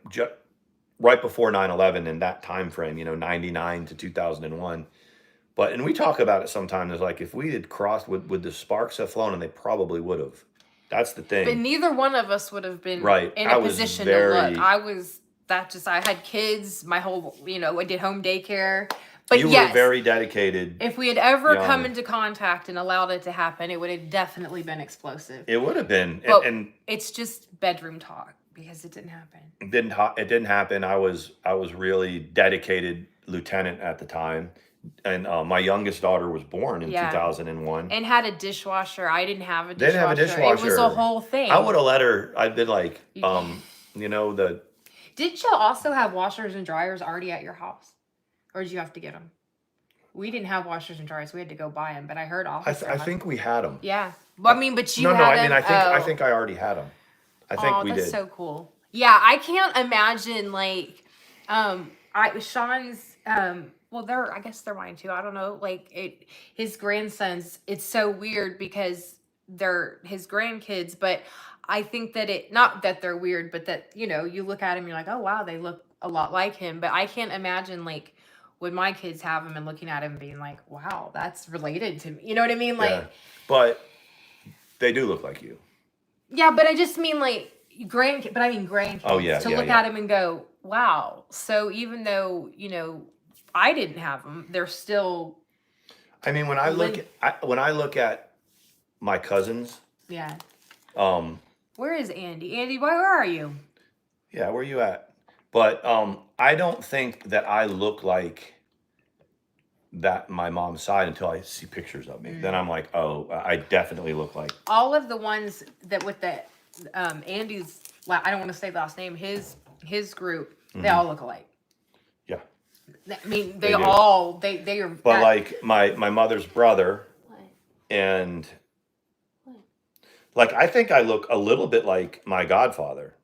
right before 9/11 in that time frame, 99 to 2001. And we talk about it sometimes. It's like if we had crossed, would the sparks have flown? And they probably would have. That's the thing. But neither one of us would have been in a position to look. I had kids, my whole, I did home daycare. But you were very dedicated. If we had ever come into contact and allowed it to happen, it would have definitely been explosive. It would have been. But it's just bedroom talk because it didn't happen. It didn't happen. I was really dedicated lieutenant at the time. And my youngest daughter was born in 2001. And had a dishwasher. I didn't have a dishwasher. Didn't have a dishwasher. It was a whole thing. I would have let her, I'd been like, Did you also have washers and dryers already at your house? Or did you have to get them? We didn't have washers and dryers. We had to go buy them. But I heard officers. I think we had them. Yeah. Well, I mean, but you had them. I think I already had them. I think we did. That's so cool. Yeah, I can't imagine like, Sean's, well, I guess they're mine too. I don't know. Like his grandsons, it's so weird because they're his grandkids, but I think that not that they're weird, but that, you look at him, you're like, oh, wow, they look a lot like him. But I can't imagine like when my kids have him and looking at him and being like, wow, that's related to me. You know what I mean? Like, but they do look like you. Yeah, but I just mean like grandkids. Oh, yeah. To look at him and go, wow. So even though, I didn't have them, they're still. I mean, when I look at my cousins. Yeah. Where is Andy? Andy, where are you? Yeah, where are you at? But I don't think that I look like that my mom's side until I see pictures of me. Then I'm like, oh, I definitely look like. All of the ones that with the Andy's, I don't want to say the last name, his group, they all look alike. Yeah. I mean, they are. But like my mother's brother, and like I think I look a little bit like my godfather,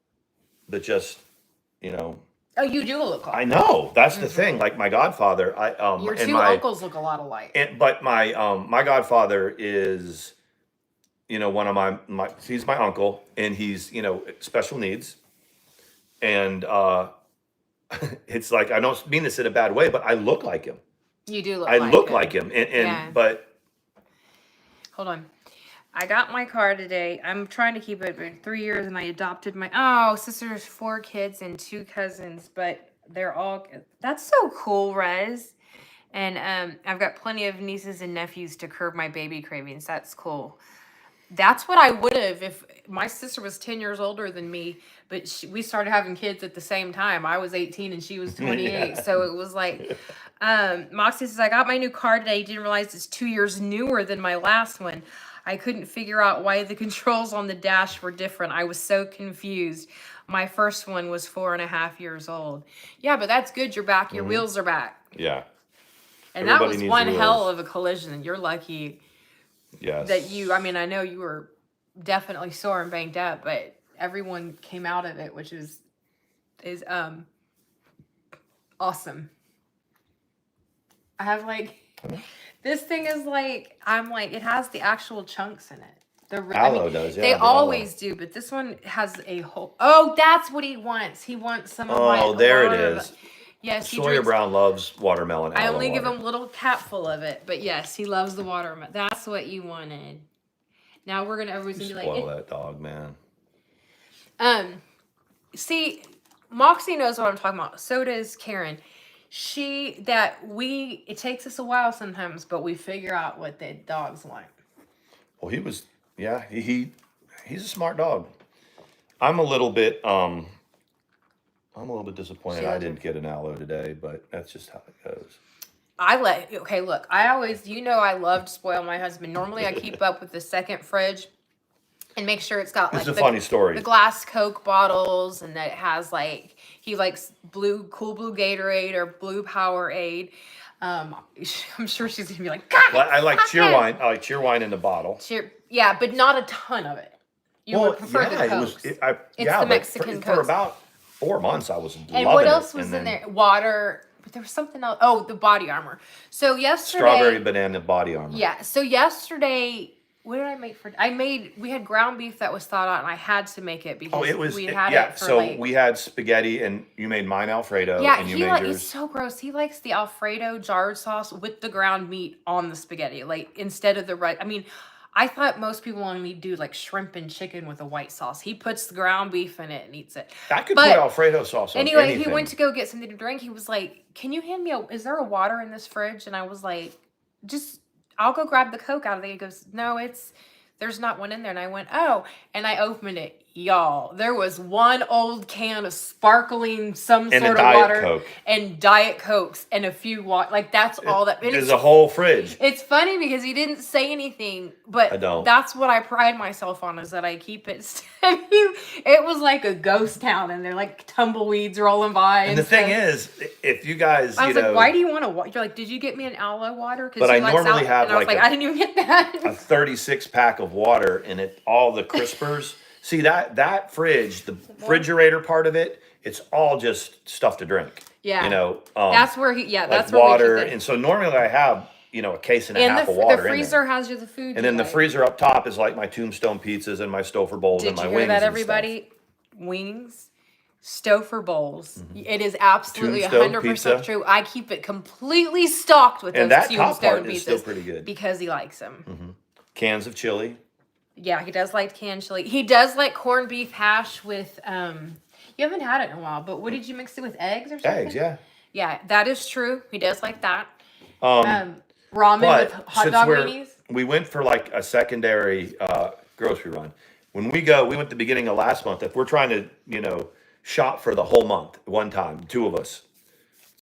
but just Oh, you do look alike. I know that's the thing. Like my godfather, your two uncles look a lot alike. But my godfather is, one of my he's my uncle, and he's special needs, and it's like, I don't mean this in a bad way, but I look like him. You do look I like look him. like him. Yeah. But hold on. I got my car today. I'm trying to keep it for 3 years, and I adopted my sister's 4 kids and 2 cousins, but they're all, that's so cool, Rez. And I've got plenty of nieces and nephews to curb my baby cravings. That's cool. That's what I would have if my sister was 10 years older than me, but we started having kids at the same time. I was 18 and she was 28. Yeah. So it was like, Moxie says, I got my new car today. Didn't realize it's 2 years newer than my last one. I couldn't figure out why the controls on the dash were different. I was so confused. My first one was 4.5 years old. Yeah, but that's good. You're back. Your wheels are back. Yeah. And that was one hell of a collision. You're lucky. Yes. That I mean, I know you were definitely sore and banged up, but everyone came out of it, which is awesome. I have this thing is it has the actual chunks in it. Aloe does, yeah. They always do, but this one has a whole. Oh, that's what he wants. He wants some of my. Oh, there it is. Yes, Sawyer Brown loves watermelon. I only give him a little capful of it, but yes, he loves the watermelon. That's what you wanted. Now everybody's gonna be like, spoil that dog, man. See, Moxie knows what I'm talking about. So does Karen. It takes us a while sometimes, but we figure out what the dogs want. Well, he's a smart dog. I'm a little bit disappointed I didn't get an aloe today, but that's just how it goes. I love to spoil my husband. Normally I keep up with the second fridge and make sure it's got It's a funny story. The glass Coke bottles, and that it has he likes cool blue Gatorade or blue Powerade. I'm sure she's gonna be like, God, well, I like Cheerwine. I like Cheerwine in the bottle. Yeah, but not a ton of it. You would prefer the Cokes. It's the Mexican Cokes. For about 4 months, I was loving it. And what else was in there? Water. But there was something else. Oh, the body armor. So yesterday. Strawberry banana body armor. Yeah. So yesterday, what did I make we had ground beef that was thawed out, and I had to make it because we had it for we had spaghetti, and you made mine Alfredo. Yeah, and you made yours. It's so gross. He likes the Alfredo jarred sauce with the ground meat on the spaghetti, instead of the right. I mean, I thought most people only do shrimp and chicken with a white sauce. He puts the ground beef in it and eats it. I could put Alfredo sauce on anything. He went to go get something to drink. He was like, can you hand me is there a water in this fridge? And I was like, I'll go grab the Coke out of there. He goes, no, there's not one in there. And I went, oh, and I opened it. Y'all, there was one old can of sparkling sort of water Coke. And Diet Cokes and a few that's all that. There's a whole fridge. It's funny because he didn't say anything, but I don't. That's what I pride myself on, is that I keep it. It was like a ghost town, and they're tumbleweeds rolling by. And the thing is, if you guys, I was like, why do you want to water? You're like, did you get me an aloe water? But I normally have I was like, I didn't even get that. a 36 pack of water, and all the crispers. See that fridge, the refrigerator part of it, it's all just stuff to drink. Yeah. That's where that's where water. We keep it. And so normally I have, a case and a half of water. The freezer has the food. And then the freezer up top is my Tombstone pizzas and my Stouffer bowls and my wings. Did you hear that, everybody? Wings, Stouffer bowls. Mm-hmm. It is absolutely 100% true. I keep it completely stocked with those Tombstone pizzas. And that top part is still pretty good. Because he likes them. Mm-hmm. Cans of chili. Yeah, he does like canned chili. He does like corned beef hash with, you haven't had it in a while, but what did you mix it with, eggs or something? Eggs, yeah. Yeah, that is true. He does like that. Ramen with hot dog weenies. We went for a secondary grocery run. When we went the beginning of last month. If we're trying to, shop for the whole month, one time, 2 of us,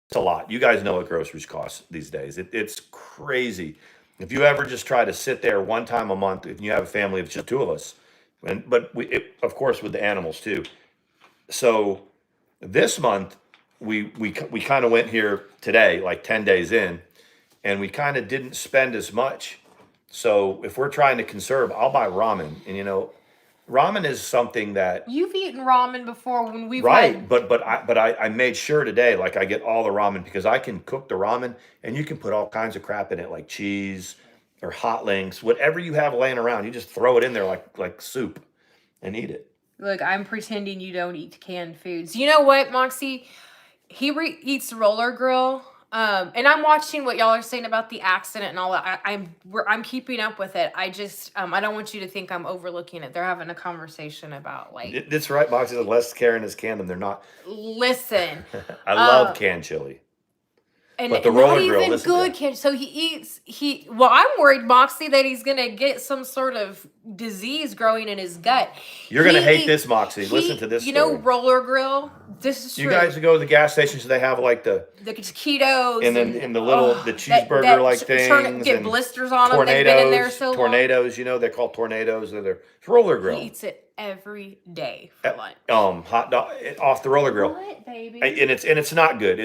it's a lot. You guys know what groceries cost these days. It's crazy. If you ever just try to sit there one time a month, if you have a family of just 2 of us, but of course with the animals too. So this month we kind of went here today, 10 days in, and we kind of didn't spend as much. So if we're trying to conserve, I'll buy ramen, and ramen is something that you've eaten ramen before when we went. But I made sure today, I get all the ramen because I can cook the ramen and you can put all kinds of crap in it, like cheese or hot links, whatever you have laying around. You just throw it in there like soup and eat it. Look, I'm pretending you don't eat canned foods. You know what, Moxie? he eats roller grill. And I'm watching what y'all are saying about the accident and all that. I'm keeping up with it. I just I don't want you to think I'm overlooking it. They're having a conversation about like. That's right, Boxy. Unless Karen has canned them, they're not. Listen, I love canned chili. and but the not roller grill, even good kid. So he eats. Well, I'm worried, Moxie, that he's gonna get some sort of disease growing in his gut. You're gonna hate this, Moxie. Listen to this. You know, roller grill. This is true. You guys go to the gas stations. They have like the ketos and then in the little the cheeseburger like things. Get blisters on them. They've been in there so long. Tornadoes. You know they're called tornadoes. It's roller grill. He eats it every day for lunch. Hot dog off the roller grill. What, baby? And it's not good.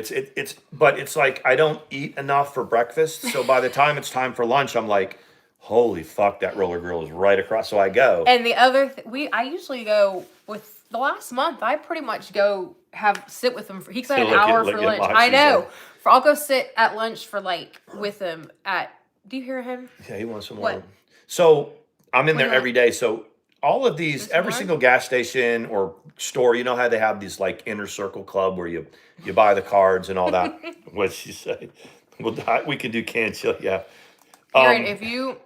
But it's like I don't eat enough for breakfast. So by the time it's time for lunch, I'm like, holy fuck, that roller grill is right across. So I go. And the other I usually go with the last month. I pretty much go sit with him. He got an hour for lunch. I know. I'll go sit at lunch for with him at. Do you hear him? Yeah, he wants some more. So I'm in there every day. So all of these, every single gas station or store, you know how they have these like inner circle club where you buy the cards and all that. What'd she say? Well, we can do canned chili. Yeah. If you.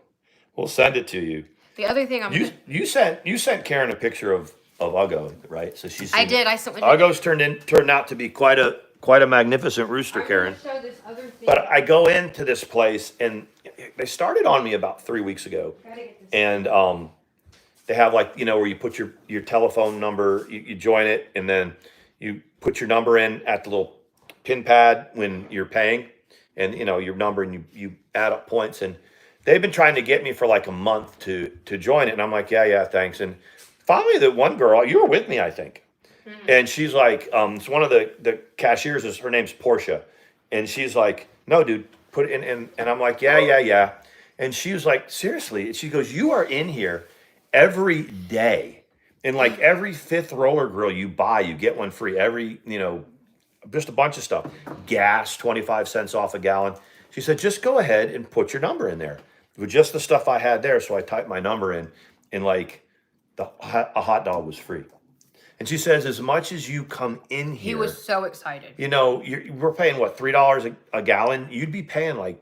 We'll send it to you. The other thing you sent Karen a picture of Uggo, right? So she's. I did. I sent. Uggo's turned out to be quite a magnificent rooster, Karen. Show this other thing. But I go into this place and they started on me about 3 weeks ago, and they have where you put your telephone number, you join it, and then you put your number in at the little pin pad when you're paying, and your number, and you add up points. And they've been trying to get me for like a month to join it, and I'm like, yeah, thanks. And finally, the one girl, you were with me, I think, and she's like, it's one of the cashiers, her name's Portia, and she's like, no, dude, put it in, and I'm like, yeah, and she was like, seriously, she goes, you are in here every day, and like every fifth roller grill you buy, you get one free. Every just a bunch of stuff, gas 25 cents off a gallon. She said, just go ahead and put your number in there with just the stuff I had there. So I typed my number in, and like a hot dog was free. And she says, as much as you come in here, he was so excited. We're paying what, $3 a gallon? You'd be paying like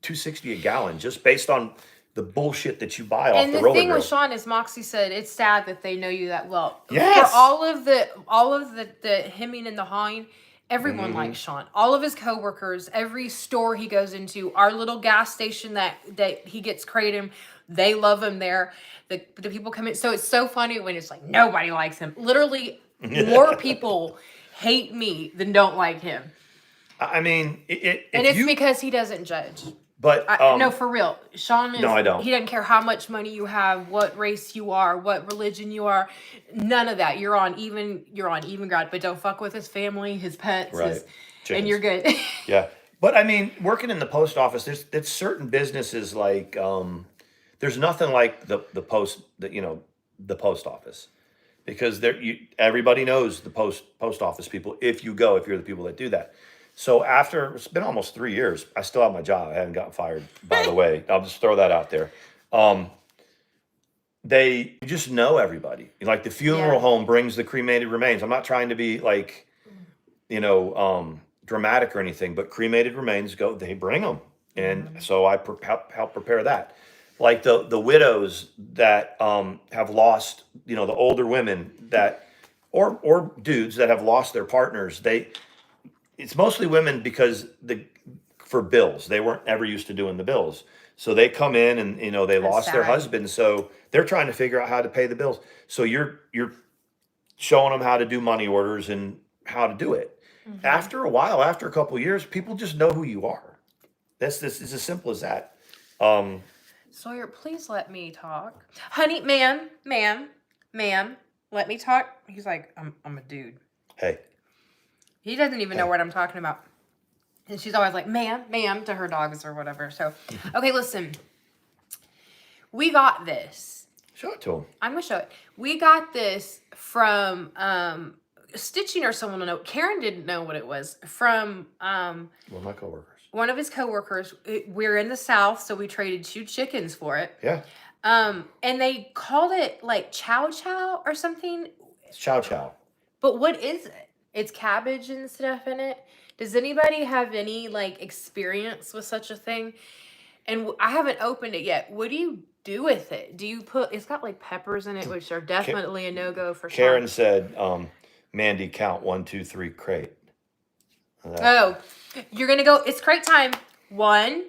$2.60 a gallon just based on the bullshit that you buy off the roller grill. And the thing with Sean is, Moxie said, it's sad that they know you that well. Yes. For all of the hemming and the hawing, everyone likes Sean. All of his coworkers, every store he goes into, our little gas station that he gets kratom, they love him there. The people come in. So it's so funny when it's like nobody likes him. Literally, more people hate me than don't like him. I mean, it's because he doesn't judge. But no, for real, Sean is. No, I don't. He doesn't care how much money you have, what race you are, what religion you are. None of that. You're on even ground. But don't fuck with his family, his pets, right. And you're good. Yeah, but I mean, working in the post office, there's certain businesses like there's nothing like the post the post office, because everybody knows the post office people. If you're the people that do that. So after, it's been almost 3 years, I still have my job. I haven't gotten fired, by the way. I'll just throw that out there. You just know everybody. Like the funeral home brings the cremated remains. I'm not trying to be like, dramatic or anything, but cremated remains they bring them. And so I help prepare that. Like the widows that have lost, the older women that, or dudes that have lost their partners, it's mostly women because for bills. They weren't ever used to doing the bills. So they come in and, they lost their husband. So they're trying to figure out how to pay the bills. So you're showing them how to do money orders and how to do it. Mm-hmm. After a while, after a couple of years, people just know who you are. It's as simple as that. Sawyer, please let me talk. Honey, ma'am, let me talk. He's like, I'm a dude. Hey. He doesn't even know what I'm talking about. And she's always like, ma'am, to her dogs or whatever. So, okay, listen. We got this. Show it to him. I'm going to show it. We got this from Stitching or someone to know. Karen didn't know what it was. From one of my coworkers. One of his coworkers. We're in the South, so we traded 2 chickens for it. Yeah. And they called it like chow chow or something. It's chow chow. But what is it? It's cabbage and stuff in it. Does anybody have any like experience with such a thing? And I haven't opened it yet. What do you do with it? Do you put? It's got like peppers in it, which are definitely a no-go for Karen Sean. said, Mandi, count 1, 2, 3, crate. Oh, you're gonna go. It's crate time. 1,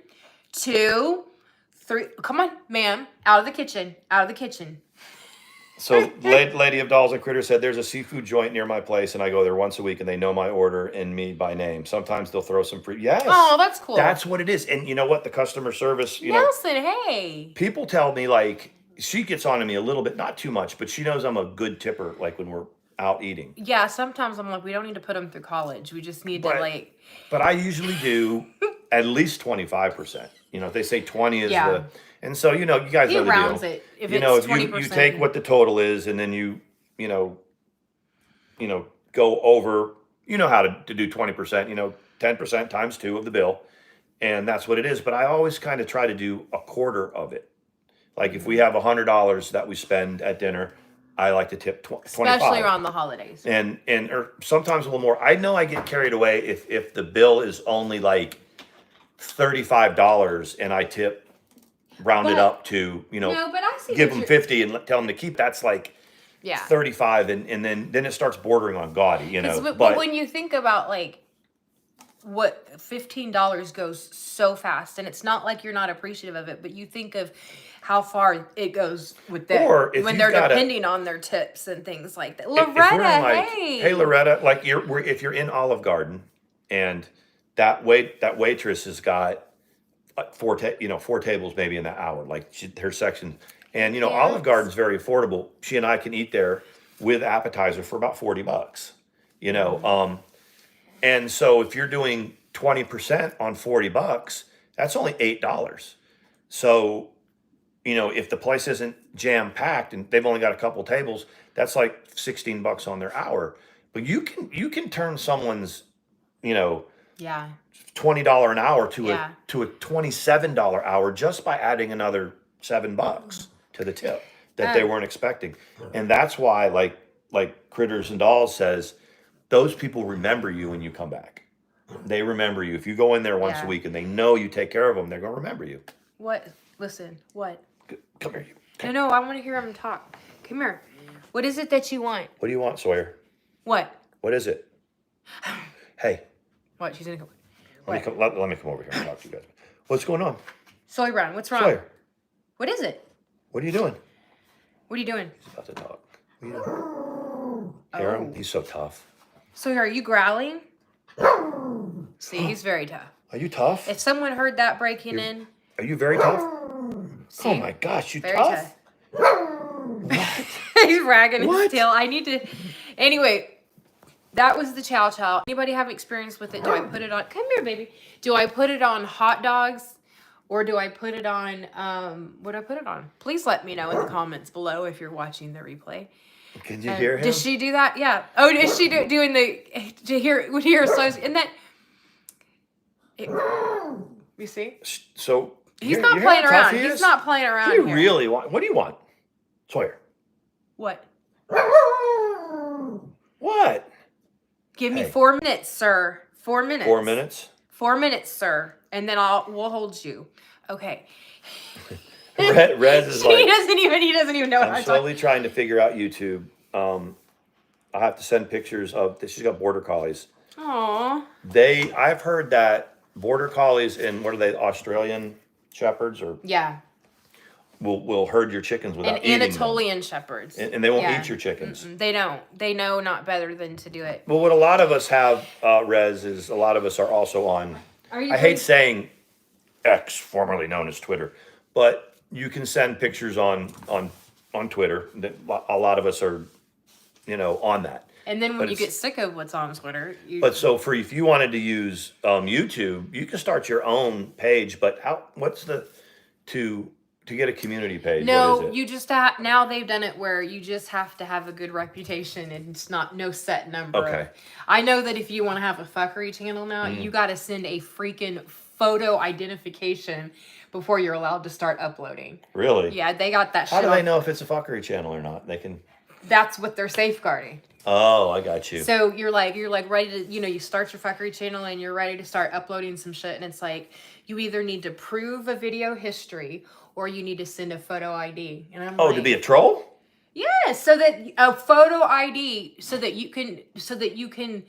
2, 3. Come on, ma'am. Out of the kitchen. Out of the kitchen. So, Lady of Dolls and Critters said, there's a seafood joint near my place, and I go there once a week, and they know my order and me by name. Sometimes they'll throw some free. Yes. Oh, that's cool. That's what it is. And you know what? The customer service, Nelson, hey. People tell me, like, she gets on to me a little bit, not too much, but she knows I'm a good tipper, like when we're out eating. Yeah, sometimes I'm like, we don't need to put them through college. We just need to, like. But I usually do at least 25%. If they say 20 is the. And so, you guys know the rounds deal. It. If it's 20%. You take what the total is, and then you go over, how to do 20%, 10% times 2 of the bill. And that's what it is. But I always kind of try to do a quarter of it. Like if we have $100 that we spend at dinner, I like to tip 25. Especially around the holidays. And or sometimes a little more. I know I get carried away if the bill is only like $35 and I tip round it up to, but I see give them 50 and tell them to keep. That's like 35 and then it starts bordering on gaudy, But when you think about like what $15 goes so fast, and it's not like you're not appreciative of it, but you think of how far it goes with them when they're depending on their tips and things like that. Loretta, hey Loretta, like if you're in Olive Garden and that waitress has got 4 tables maybe in that hour, like her section, and Olive Garden's very affordable. She and I can eat there with appetizer for about $40, and so if you're doing 20% on $40, that's only $8. So if the place isn't jam packed and they've only got a couple tables, that's like $16 on their hour. But you can turn someone's $20 an hour to a $27 hour just by adding another $7 to the tip that they weren't expecting. And that's why like Critters and Dolls says, those people remember you when you come back. They remember you. If you go in there once a week and they know you take care of them, they're going to remember you. What? Listen, what? Come here. No, I want to hear him talk. Come here. What is it that you want? What do you want, Sawyer? What? What is it? Hey. What? She's going to go. Let me come over here and talk to you guys. What's going on? Sawyer Brown, what's wrong? Sawyer. What is it? What are you doing? What are you doing? He's about to talk. What are you doing? Hear him? He's so tough. Sawyer, are you growling? See, he's very tough. Are you tough? If someone heard that breaking in. Are you very tough? See? Oh my gosh, you very tough? He's ragging his tail. I need to. Anyway, that was the chow chow. Anybody have experience with it? Do I put it on? Come here, baby. Do I put it on hot dogs? Or do I put it on, what do I put it on? Please let me know in the comments below if you're watching the replay. Can you hear him? Does she do that? Yeah. Oh, is she doing to hear so, and that, you see? So, he's not playing around. He's not playing around here. What do you really want? What do you want? Sawyer. What? What? Give me 4 minutes, sir. 4 minutes. 4 minutes? 4 minutes, sir. And then we'll hold you. Okay. Rez is like, he doesn't even know what I'm slowly trying to figure out YouTube. I have to send pictures of, she's got border collies. Aww. I've heard that border collies and what are they, Australian shepherds or? Yeah. Will herd your chickens without eating them. Anatolian shepherds. And they won't eat your chickens. They don't. They know not better than to do it. Well, what a lot of us have, Rez, is a lot of us are also on, I hate saying X, formerly known as Twitter, but you can send pictures on Twitter. A lot of us are, on that. And then when you get sick of what's on Twitter, if you wanted to use YouTube, you can start your own page. But to get a community page? No, what is it? you just now they've done it where you just have to have a good reputation and it's no set number. Okay. I know that if you want to have a fuckery channel now, you got to send a freaking photo identification before you're allowed to start uploading. Really? Yeah, they got that shit. How do they know if it's a fuckery channel or not? They can. that's what they're safeguarding. Oh, I got you. So you're like ready to, you start your fuckery channel and you're ready to start uploading some shit, and it's like you either need to prove a video history or you need to send a photo ID. And I'm to be a troll? Yeah, so that a photo ID, so that you can so to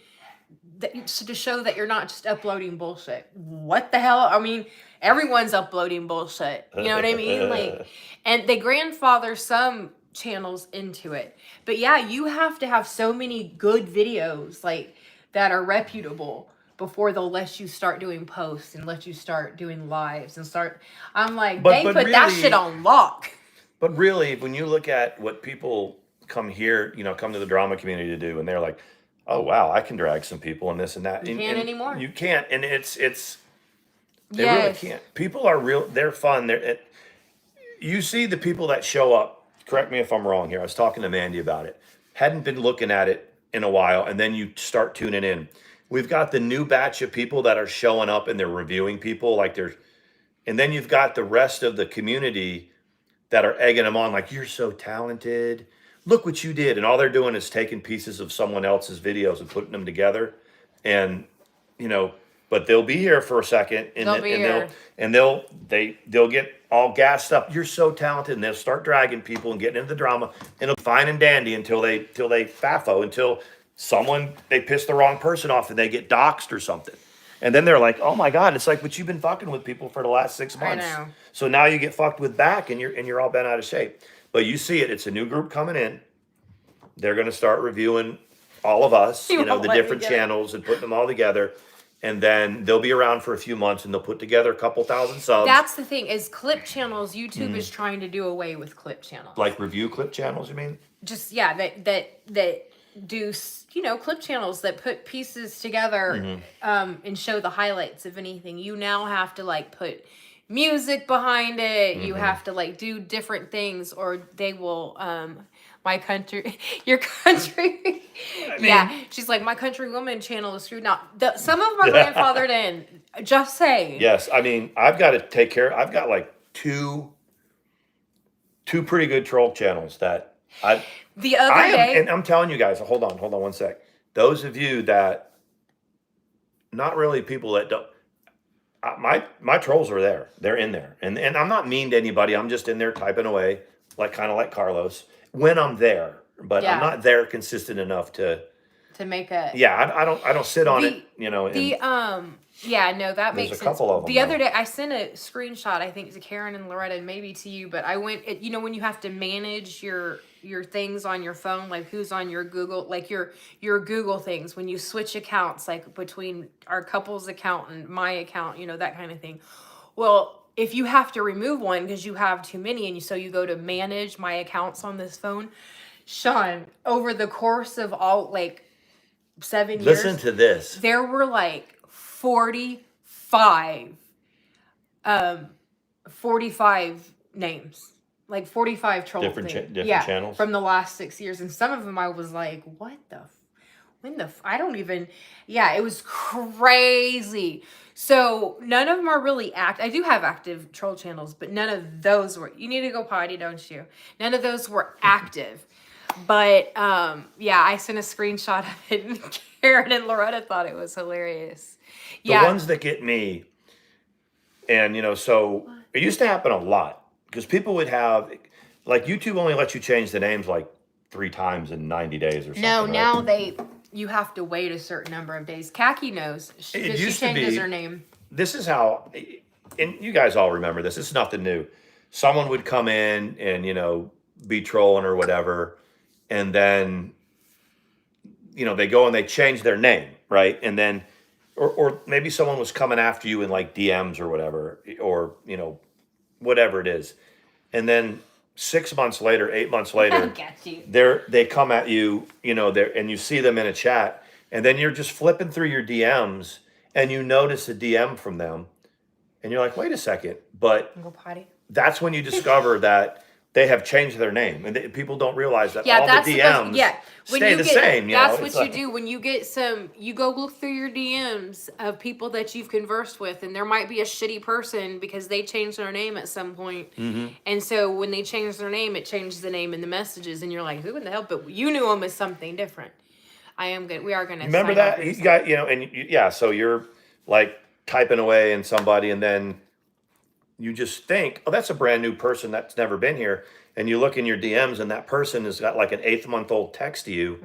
show that you're not just uploading bullshit. What the hell? I mean, everyone's uploading bullshit. You know what I mean? Like, and they grandfather some channels into it. But yeah, you have to have so many good videos like that are reputable before they'll let you start doing posts and let you start doing lives and start. I'm like, they put really, that shit on lock. But really, when you look at what people come here, come to the drama community to do, and they're like, oh wow, I can drag some people and this and that. You can't anymore. You can't, and they really can't. People are real. They're fun. You see the people that show up. Correct me if I'm wrong here. I was talking to Mandi about it. Hadn't been looking at it in a while, and then you start tuning in. We've got the new batch of people that are showing up and they're reviewing people and then you've got the rest of the community that are egging them on, like, you're so talented. Look what you did. And all they're doing is taking pieces of someone else's videos and putting them together. And, but they'll be here for a second and they'll get all gassed up. You're so talented. And they'll start dragging people and getting into the drama, and it'll be fine and dandy until they faffo, until they piss the wrong person off and they get doxxed or something. And then they're like, oh my God, it's like, but you've been fucking with people for the last 6 months. I know. So now you get fucked with back and you're all bent out of shape. But you see it's a new group coming in. They're going to start reviewing all of us, the different channels and putting them all together. And then they'll be around for a few months and they'll put together a couple thousand subs. That's the thing, is clip channels, YouTube is trying to do away with clip channels. Like review clip channels, you mean? Just, yeah, that do, clip channels that put pieces together and show the highlights of anything. You now have to put music behind it. You have to do different things, or they will your country. Yeah, she's like, my country woman channel is screwed. Now, some of them are grandfathered in. Just saying. Yes, I mean, I've got to take care. I've got two pretty good troll channels that the other day, and I'm telling you guys, hold on one sec. Those of you that, not really people that don't, my trolls are there. They're in there, and I'm not mean to anybody. I'm just in there typing away, kind of like Carlos, when I'm there. But I'm not there consistent enough to make a. Yeah, I don't sit on it. Yeah, no, that makes sense. There's a couple of them. The other day, I sent a screenshot, I think, to Karen and Loretta, and maybe to you, but I went, when you have to manage your things on your phone, like who's on your Google, your Google things, when you switch accounts, between our couple's account and my account, that kind of thing. Well, if you have to remove one because you have too many, and so you go to manage my accounts on this phone, Sean, over the course of all, 7 years. Listen to this. There were 45 names, 45 troll different channels from the last 6 years, and some of them I was like, what the I don't even, it was crazy. So none of them are really I do have active troll channels, but none of those were, you need to go potty, don't you? None of those were active. But I sent a screenshot of it, and Karen and Loretta thought it was hilarious. The ones that get me, and so it used to happen a lot, because people would have, YouTube only lets you change the names 3 times in 90 days or something. No, now you have to wait a certain number of days. Kaki knows. She changes her name. This is how, and you guys all remember this. It's nothing new. Someone would come in and, be trolling or whatever. And then, they go and they change their name, right? And then, or maybe someone was coming after you in DMs or whatever, or, whatever it is. And then 6 months later, 8 months later, they come at you, and you see them in a chat, and then you're just flipping through your DMs and you notice a DM from them, and you're like, wait a second, but go potty. That's when you discover that they have changed their name, and people don't realize that Yeah, all that's the the best. DMs Yeah, when stay you the get, same. You that's know, what it's you like, do when you get some. You go look through your DMs of people that you've conversed with, and there might be a shitty person because they changed their name at some point. And so when they change their name, it changes the name in the messages, and you're like, who in the hell? But you knew them as something different. I am good. We are going to remember that you got, and yeah. So you're like typing away in somebody, and then you just think, oh, that's a brand new person that's never been here. And you look in your DMs, and that person has got like an 8-month-old text to you.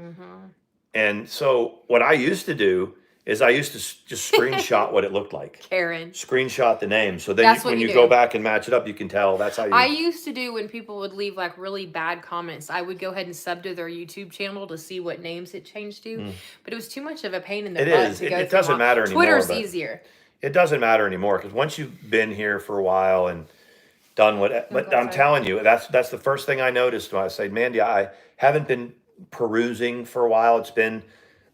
And so what I used to do is I used to just screenshot what it looked like. Karen. Screenshot the name. So then when you go back and match it up, you can tell that's how you. I used to do when people would leave like really bad comments, I would go ahead and sub to their YouTube channel to see what names it changed to. But it was too much of a pain in the butt to go through. It doesn't matter anymore. Twitter's easier. It doesn't matter anymore because once you've been here for a while and done what, but I'm telling you, that's the first thing I noticed when I say, Mandi, I haven't been perusing for a while. It's been,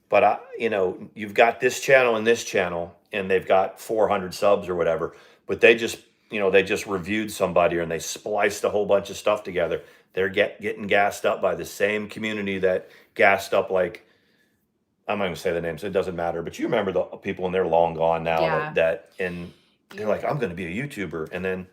but you've got this channel and this channel, and they've got 400 subs or whatever. But they just reviewed somebody, and they spliced a whole bunch of stuff together. They're getting gassed up by the same community that gassed up, like, I'm not going to say the names. It doesn't matter. But you remember the people, and they're long gone now. Yeah. And they're like, I'm going to be a YouTuber, and then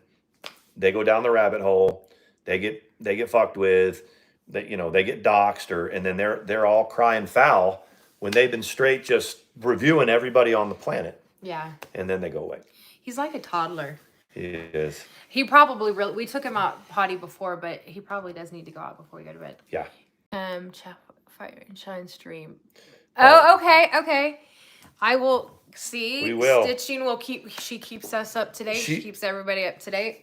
they go down the rabbit hole. They get fucked with. They get doxxed, and then they're all crying foul when they've been straight just reviewing everybody on the planet. Yeah. And then they go away. He's like a toddler. He is. He probably we took him out potty before, but he probably does need to go out before we go to bed. Yeah. Fire and Shine stream. Oh, okay. I will see. We will. Stitching she keeps us up to date. She keeps everybody up to date.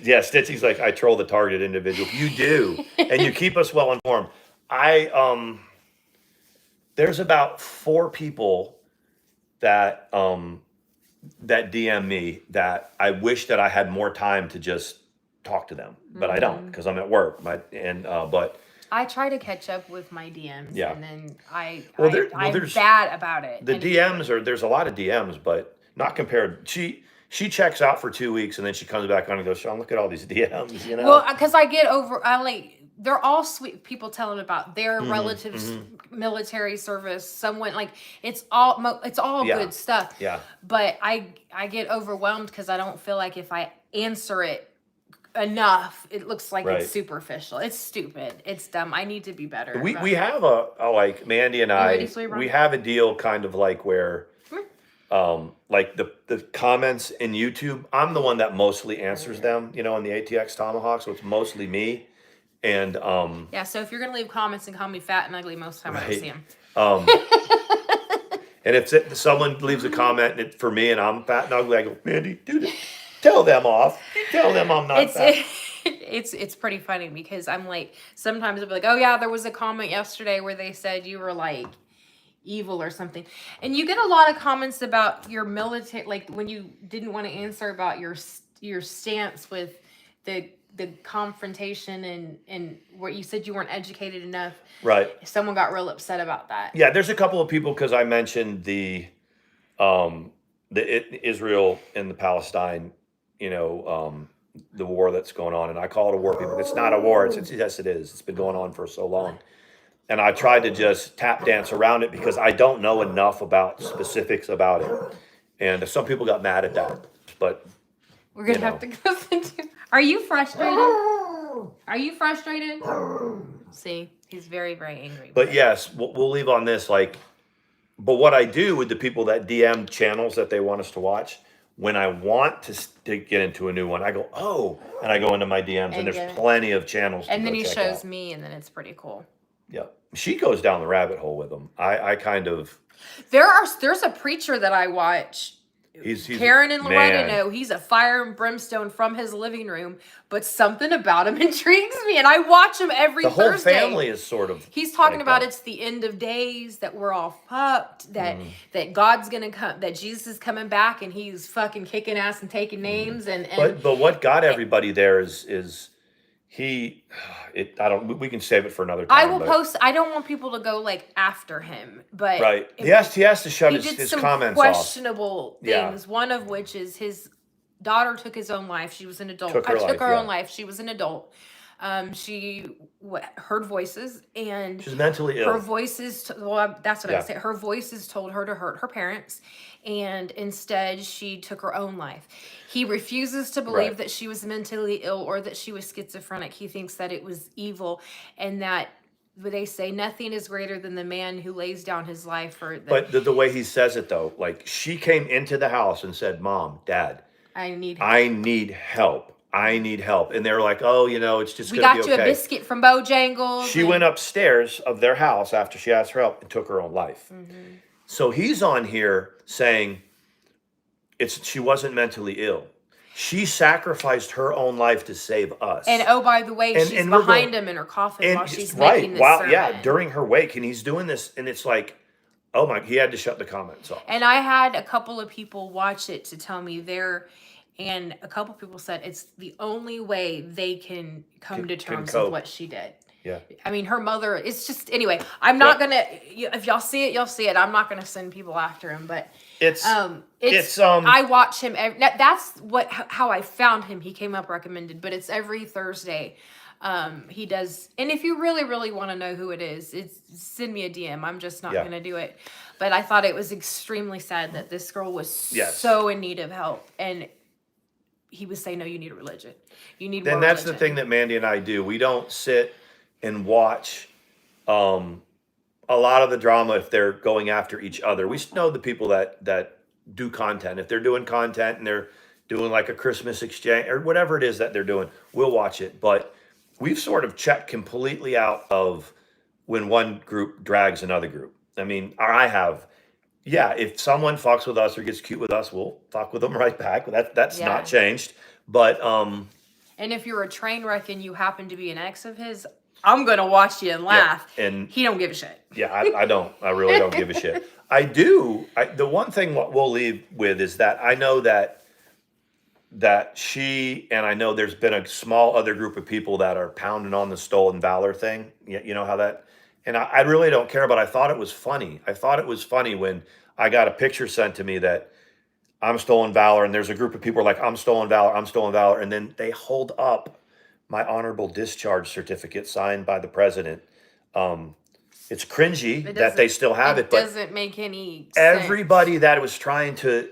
Yeah, Stitchy's like, I troll the targeted individual. You do. And you keep us well informed. There's about 4 people that DM me that I wish that I had more time to just talk to them, but I don't because I'm at work. But I try to catch up with my DMs, and then I'm there's bad about it. The DMs there's a lot of DMs, but not compared. She checks out for 2 weeks, and then she comes back on and goes, Sean, look at all these DMs, Well, because they're all sweet people telling about their relatives, military service, someone, like, it's all good stuff. Yeah. But I get overwhelmed because I don't feel like if I answer it enough, it looks like it's superficial. It's stupid. It's dumb. I need to be better. We have a like, Mandi and I, we have a deal kind of like where, like the comments in YouTube, I'm the one that mostly answers them, in the ATX Tomahawk, so it's mostly me. And so if you're gonna leave comments and call me fat and ugly, most of the time I don't see them. And if someone leaves a comment for me and I'm fat and ugly, I go, Mandi, dude, tell them off. Tell them I'm not fat. It's pretty funny because I'm like, sometimes I'll be like, oh yeah, there was a comment yesterday where they said you were like evil or something, and you get a lot of comments about your military, like when you didn't want to answer about your stance with the confrontation and where you said you weren't educated enough. Right. Someone got real upset about that. Yeah, there's a couple of people because I mentioned the Israel and the Palestine, the war that's going on, and I call it a war. People, it's not a war. Yes, it is. It's been going on for so long. And I tried to just tap dance around it because I don't know enough about specifics about it. And some people got mad at that. But we're going to have to go into... Are you frustrated? Are you frustrated? See, he's very, very angry. But yes, we'll leave on this. But what I do with the people that DM channels that they want us to watch, when I want to get into a new one, I go, oh, and I go into my DMs, and there's plenty of channels. And then he shows me, and then it's pretty cool. Yeah, she goes down the rabbit hole with them. I kind of. There's a preacher that I watch. He's Karen and Loretta know he's a fire and brimstone from his living room, but something about him intrigues me, and I watch him every Thursday. The whole family is sort of. He's talking about it's the end of days, that we're all fucked, that God's gonna come, that Jesus is coming back, and he's fucking kicking ass and taking names, and but what got everybody there is. We can save it for another time. I will post. I don't want people to go like after him, but right. He has to shut his comments off. Questionable things. Yeah. One of which is his daughter took his own life. She was an adult. Took her own life. life. She was an adult. She heard voices, and she's mentally ill. Her voices, well, that's what I Yeah. say. Her voices told her to hurt her parents, and instead she took her own life. He refuses to believe Right. that she was mentally ill or that she was schizophrenic. He thinks that it was evil, and that they say nothing is greater than the man who lays down his life for the, But the way he says it, though, like, she came into the house and said, "Mom, Dad, I need help. I need help." And they're like, "Oh, you know, it's just we going to got be you okay." a biscuit from Bojangles. She went upstairs of their house after she asked for help and took her own life. Mm-hmm. So he's on here saying she wasn't mentally ill. She sacrificed her own life to save us. And oh, by the way, she's behind him in her coffin while she's making this sermon. Yeah, during her wake, and he's doing this, and it's like, oh my, he had to shut the comments off. And I had a couple of people watch it to tell me and a couple of people said it's the only way they can come to terms with what she did. Yeah. I mean, her mother, it's just, anyway, I'm not going to, if y'all see it, y'all see it. I'm not going to send people after him, but I watch him. That's how I found him. He came up recommended, but it's every Thursday. He does. And if you really, really want to know who it is, send me a DM. I'm just not going to do it. But I thought it was extremely sad that this girl was so in need of help. And he was saying, no, you need a religion. You need more religion. And that's the thing that Mandi and I do. We don't sit and watch a lot of the drama if they're going after each other. We know the people that do content. If they're doing content and they're doing like a Christmas exchange or whatever it is that they're doing, we'll watch it. But we've sort of checked completely out of when one group drags another group. I mean, I have. Yeah, if someone fucks with us or gets cute with us, we'll fuck with them right back. That's not changed. But and if you're a train wreck and you happen to be an ex of his, I'm gonna watch you and laugh. Yeah, and he don't give a shit. Yeah, I don't. I really don't give a shit. I do. The one thing we'll leave with is that I know that she, and I know there's been a small other group of people that are pounding on the stolen valor thing. You know how that, and I really don't care, but I thought it was funny. I thought it was funny when I got a picture sent to me that I'm stolen valor, and there's a group of people like, I'm stolen valor, and then they hold up my honorable discharge certificate signed by the president. It's cringy that they still have it, but it doesn't make any sense. Everybody that was trying to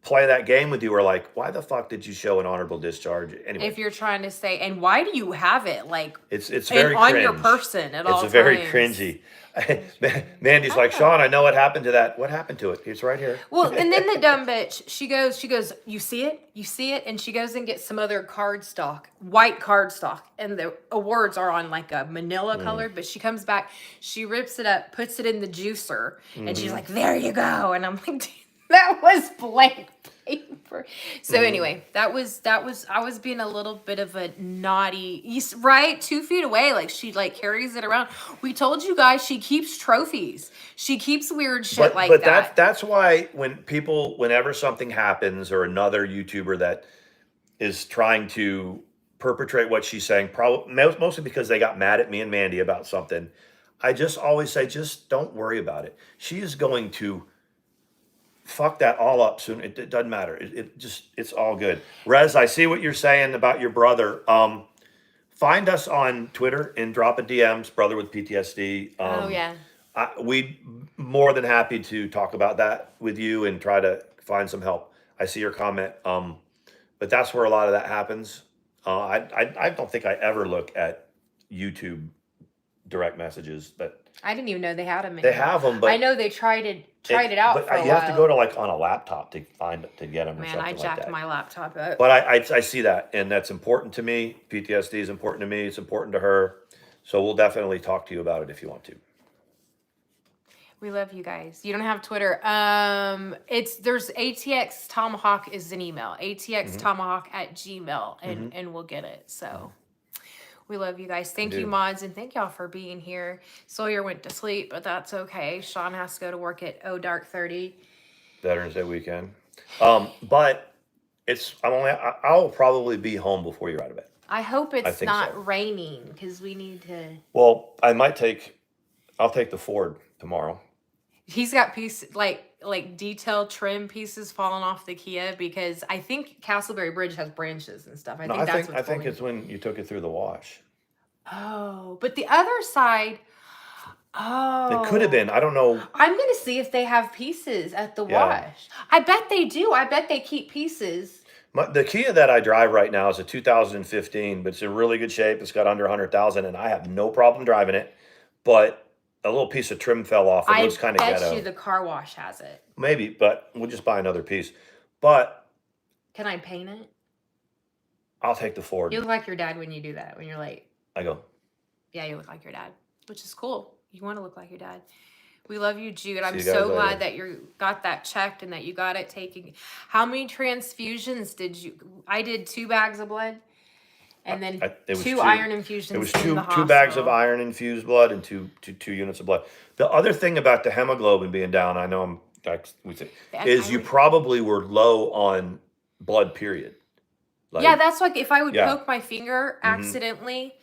play that game with you are like, why the fuck did you show an honorable discharge? Anyway, if you're trying to say, and why do you have it? Like, it's very on cringe. your person at all times. It's very cringy. Mandy's like, Sean, I know what happened to that. What happened to it? It's right here. Well, and then the dumb bitch, she goes, you see it? And she goes and gets some other cardstock, white cardstock. And the words are on like a manila colored, but she comes back, she rips it up, puts it in the juicer, and she's like, there you go. And I'm like, that was blank paper. So anyway, that was I was being a little bit of a naughty, right? 2 feet away, like she like carries it around. We told you guys she keeps trophies. She keeps weird shit like that. But that's why whenever something happens or another YouTuber that is trying to perpetrate what she's saying, probably mostly because they got mad at me and Mandi about something, I just always say, just don't worry about it. She is going to fuck that all up soon. It doesn't matter. It's all good. Rez, I see what you're saying about your brother. Find us on Twitter and drop a DMs, brother with PTSD. Oh yeah. We'd more than happy to talk about that with you and try to find some help. I see your comment. But that's where a lot of that happens. I don't think I ever look at YouTube direct messages, but I didn't even know they had them. They have them, but I know they tried it out. But for a you while. have to go to like on a laptop to get them. Man, I jacked my laptop up. But I see that, and that's important to me. PTSD is important to me. It's important to her. So we'll definitely talk to you about it if you want to. We love you guys. You don't have Twitter. There's ATX Tomahawk is an email. ATX Tomahawk at Gmail, and we'll get it. So. We love you guys. Thank you, mods, and thank y'all for being here. Sawyer went to sleep, but that's okay. Sean has to go to work at dark 30. Veterans Day weekend. But I'll probably be home before you're out of bed. I hope it's not raining because we need to. Well, I'll take the Ford tomorrow. He's got pieces like detailed trim pieces falling off the Kia because I think Castleberry Bridge has branches and stuff. I No, think that's I what's think holding it's when you took it through the wash. Oh, but the other side. It could have been. Oh, I don't know. I'm gonna see if they have pieces at the Yeah. wash. I bet they do. I bet they keep pieces. The Kia that I drive right now is a 2015, but it's in really good shape. It's got under 100,000, and I have no problem driving it. But a little piece of trim fell off. It looks kind of I bet ghetto. you the car wash has it. Maybe, but we'll just buy another piece. But Can I paint it? I'll take the Ford. You look like your dad when you do that. When you're like, I go. yeah, you look like your dad, which is cool. You want to look like your dad. We love you, Jude. I'm See you guys so later. glad that you got that checked and that you got it taken. How many transfusions did you? I did 2 bags of blood, and then It was two iron infusions. It was in the two bags of hospital. iron infused blood and two units of blood. The other thing about the hemoglobin being down, I know I'm is you probably were low on blood. Period. Like, yeah, that's like if I would Yeah. poke my finger accidentally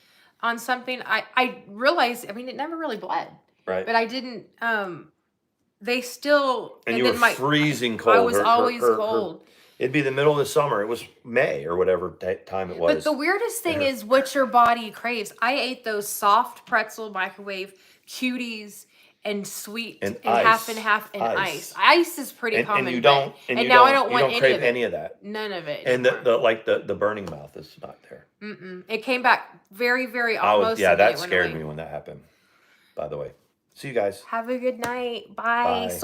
on something, I realized. I mean, it never really bled, right. but I didn't. They still And you then were freezing cold. I was always cold. It'd be the middle of the summer. It was May or whatever time it was. But the weirdest thing is what your body craves. I ate those soft pretzel microwave cuties and sweet And half ice. and half and Ice. ice. Ice is pretty common. And you don't. And you now don't, I don't you want don't crave any any of that. None of it. And anymore. the burning mouth is not there. It came back very, very almost. Yeah, that went scared away. me when that happened. By the way, see you guys. Have a good night. Bye. Bye. Sawyer